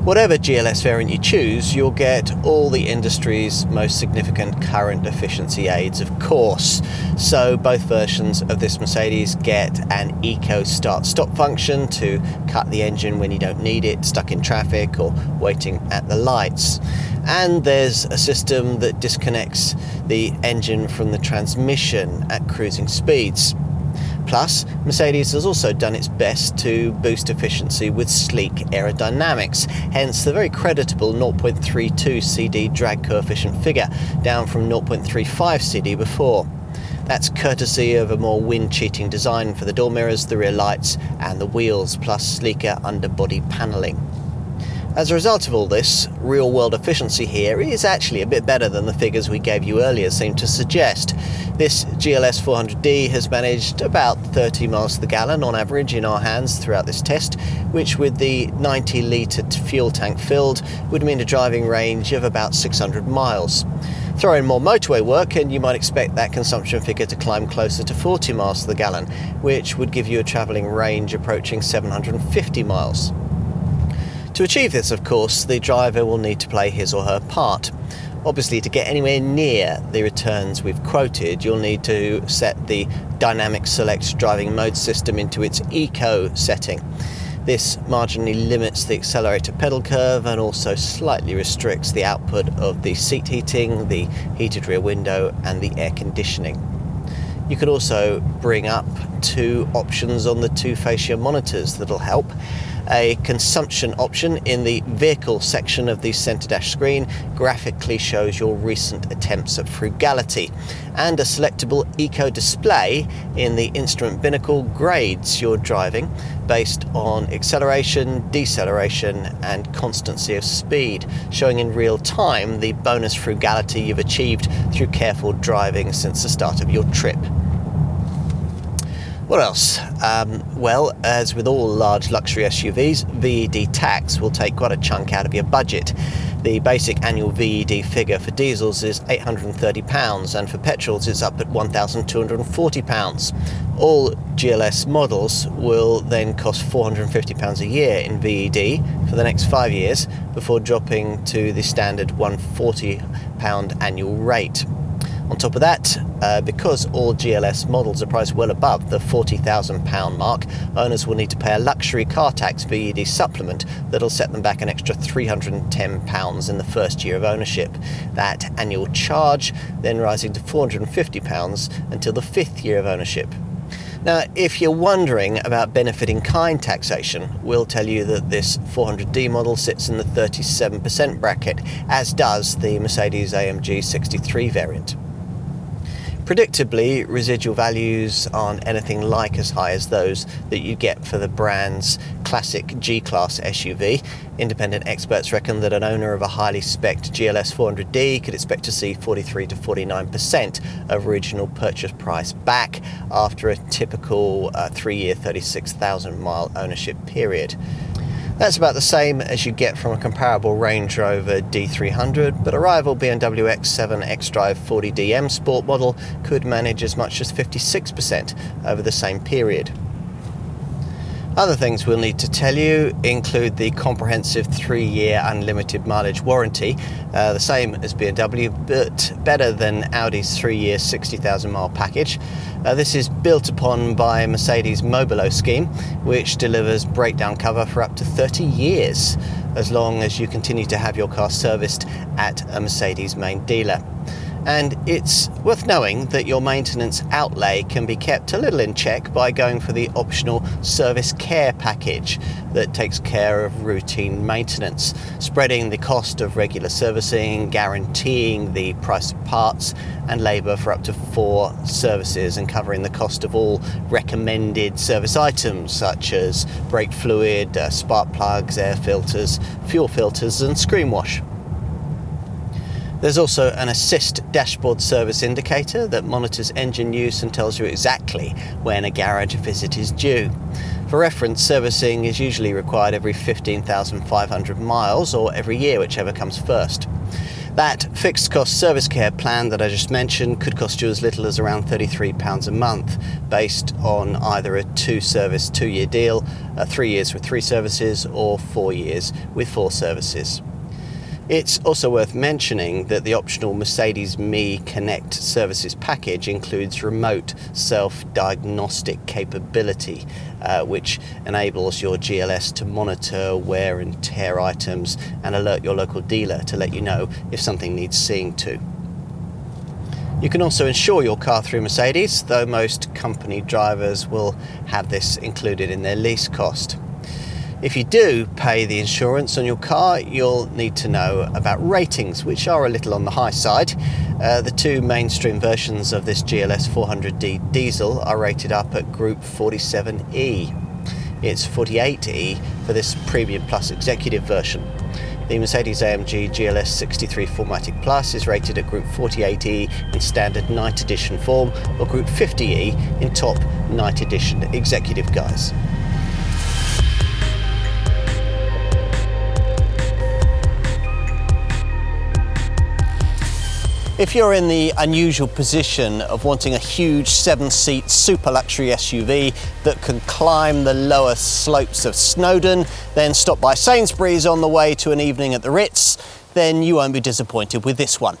Whatever GLS variant you choose, you'll get all the industry's most significant current efficiency aids, of course. So both versions of this Mercedes get an eco start-stop function to cut the engine when you don't need it, stuck in traffic or waiting at the lights. And there's a system that disconnects the engine from the transmission at cruising speeds. Plus, Mercedes has also done its best to boost efficiency with sleek aerodynamics, hence the very creditable 0.32 CD drag coefficient figure, down from 0.35 CD before. That's courtesy of a more wind-cheating design for the door mirrors, the rear lights and the wheels, plus sleeker underbody panelling. As a result of all this, real-world efficiency here is actually a bit better than the figures we gave you earlier seem to suggest. This GLS 400D has managed about 30 miles to the gallon on average in our hands throughout this test, which with the 90-litre fuel tank filled would mean a driving range of about 600 miles. Throw in more motorway work and you might expect that consumption figure to climb closer to 40 miles to the gallon, which would give you a travelling range approaching 750 miles. To achieve this, of course, the driver will need to play his or her part. Obviously, to get anywhere near the returns we've quoted, you'll need to set the dynamic select driving mode system into its eco setting. This marginally limits the accelerator pedal curve and also slightly restricts the output of the seat heating, the heated rear window and the air conditioning. You can also bring up two options on the two fascia monitors that'll help. A consumption option in the vehicle section of the centre dash screen graphically shows your recent attempts at frugality, and a selectable eco display in the instrument binnacle grades your driving based on acceleration, deceleration and constancy of speed, showing in real time the bonus frugality you've achieved through careful driving since the start of your trip. What else? Well, as with all large luxury SUVs, VED tax will take quite a chunk out of your budget. The basic annual VED figure for diesels is £830 and for petrols it's up at £1,240. All GLS models will then cost £450 a year in VED for the next 5 years before dropping to the standard £140 annual rate. On top of that, because all GLS models are priced well above the £40,000 mark, owners will need to pay a luxury car tax VED supplement that'll set them back an extra £310 in the first year of ownership. That annual charge then rising to £450 until the 5th year of ownership. Now, if you're wondering about benefit-in kind taxation, we'll tell you that this 400D model sits in the 37% bracket, as does the Mercedes AMG 63 variant. Predictably, residual values aren't anything like as high as those that you get for the brand's classic G-Class SUV. Independent experts reckon that an owner of a highly spec'd GLS 400D could expect to see 43 to 49% of original purchase price back after a typical 3-year, 36,000 mile ownership period. That's about the same as you get from a comparable Range Rover D300, but a rival BMW X7 xDrive 40D M Sport model could manage as much as 56% over the same period. Other things we'll need to tell you include the comprehensive 3-year unlimited mileage warranty, the same as BMW, but better than Audi's 3-year 60,000 mile package. This is built upon by Mercedes' Mobilo scheme, which delivers breakdown cover for up to 30 years, as long as you continue to have your car serviced at a Mercedes main dealer. And it's worth knowing that your maintenance outlay can be kept a little in check by going for the optional service care package that takes care of routine maintenance, spreading the cost of regular servicing, guaranteeing the price of parts and labour for up to 4 services, and covering the cost of all recommended service items such as brake fluid, spark plugs, air filters, fuel filters and screen wash. There's also an assist dashboard service indicator that monitors engine use and tells you exactly when a garage visit is due. For reference, servicing is usually required every 15,500 miles or every year, whichever comes first. That fixed cost service care plan that I just mentioned could cost you as little as around £33 a month, based on either a 2-service 2-year deal, 3 years with 3 services, or 4 years with 4 services. It's also worth mentioning that the optional Mercedes Me Connect services package includes remote self-diagnostic capability, which enables your GLS to monitor wear and tear items and alert your local dealer to let you know if something needs seeing to. You can also insure your car through Mercedes, though most company drivers will have this included in their lease cost. If you do pay the insurance on your car, you'll need to know about ratings, which are a little on the high side. The 2 mainstream versions of this GLS 400D diesel are rated up at Group 47E. It's 48E for this Premium Plus Executive version. The Mercedes AMG GLS 63 4MATIC Plus is rated at Group 48E in Standard Night Edition form, or Group 50E in Top Night Edition Executive guise. If you're in the unusual position of wanting a huge 7-seat super luxury SUV that can climb the lower slopes of Snowdon, then stop by Sainsbury's on the way to an evening at the Ritz, then you won't be disappointed with this one.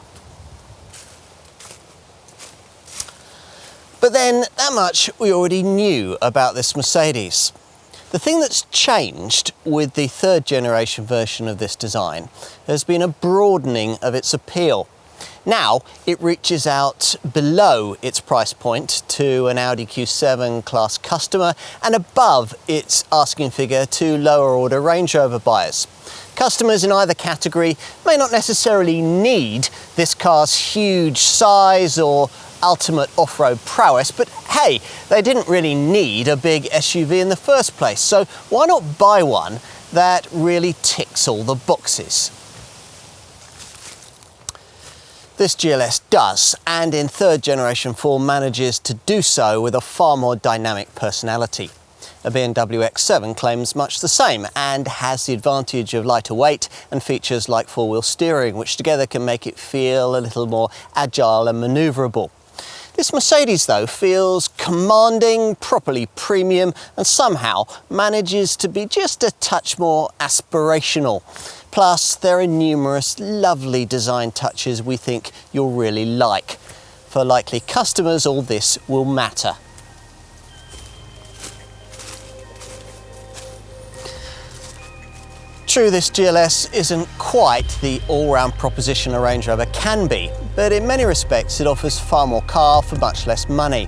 But then, that much we already knew about this Mercedes. The thing that's changed with the third generation version of this design has been a broadening of its appeal. Now it reaches out below its price point to an Audi Q7 class customer and above its asking figure to lower order Range Rover buyers. Customers in either category may not necessarily need this car's huge size or ultimate off-road prowess, but hey, they didn't really need a big SUV in the first place, so why not buy one that really ticks all the boxes? This GLS does, and in third generation form manages to do so with a far more dynamic personality. A BMW X7 claims much the same and has the advantage of lighter weight and features like four-wheel steering, which together can make it feel a little more agile and manoeuvrable. This Mercedes though feels commanding, properly premium, and somehow manages to be just a touch more aspirational. Plus, there are numerous lovely design touches we think you'll really like. For likely customers, all this will matter. True, this GLS isn't quite the all-round proposition a Range Rover can be, but in many respects it offers far more car for much less money,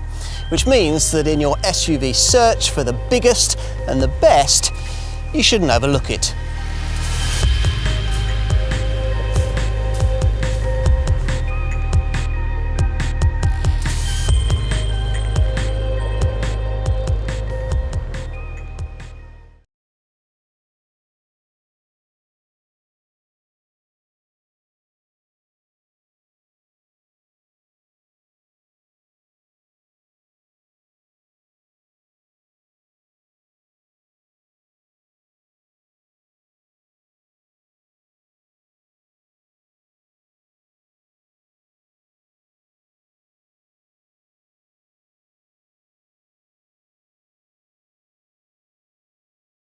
which means that in your SUV search for the biggest and the best, you shouldn't overlook it.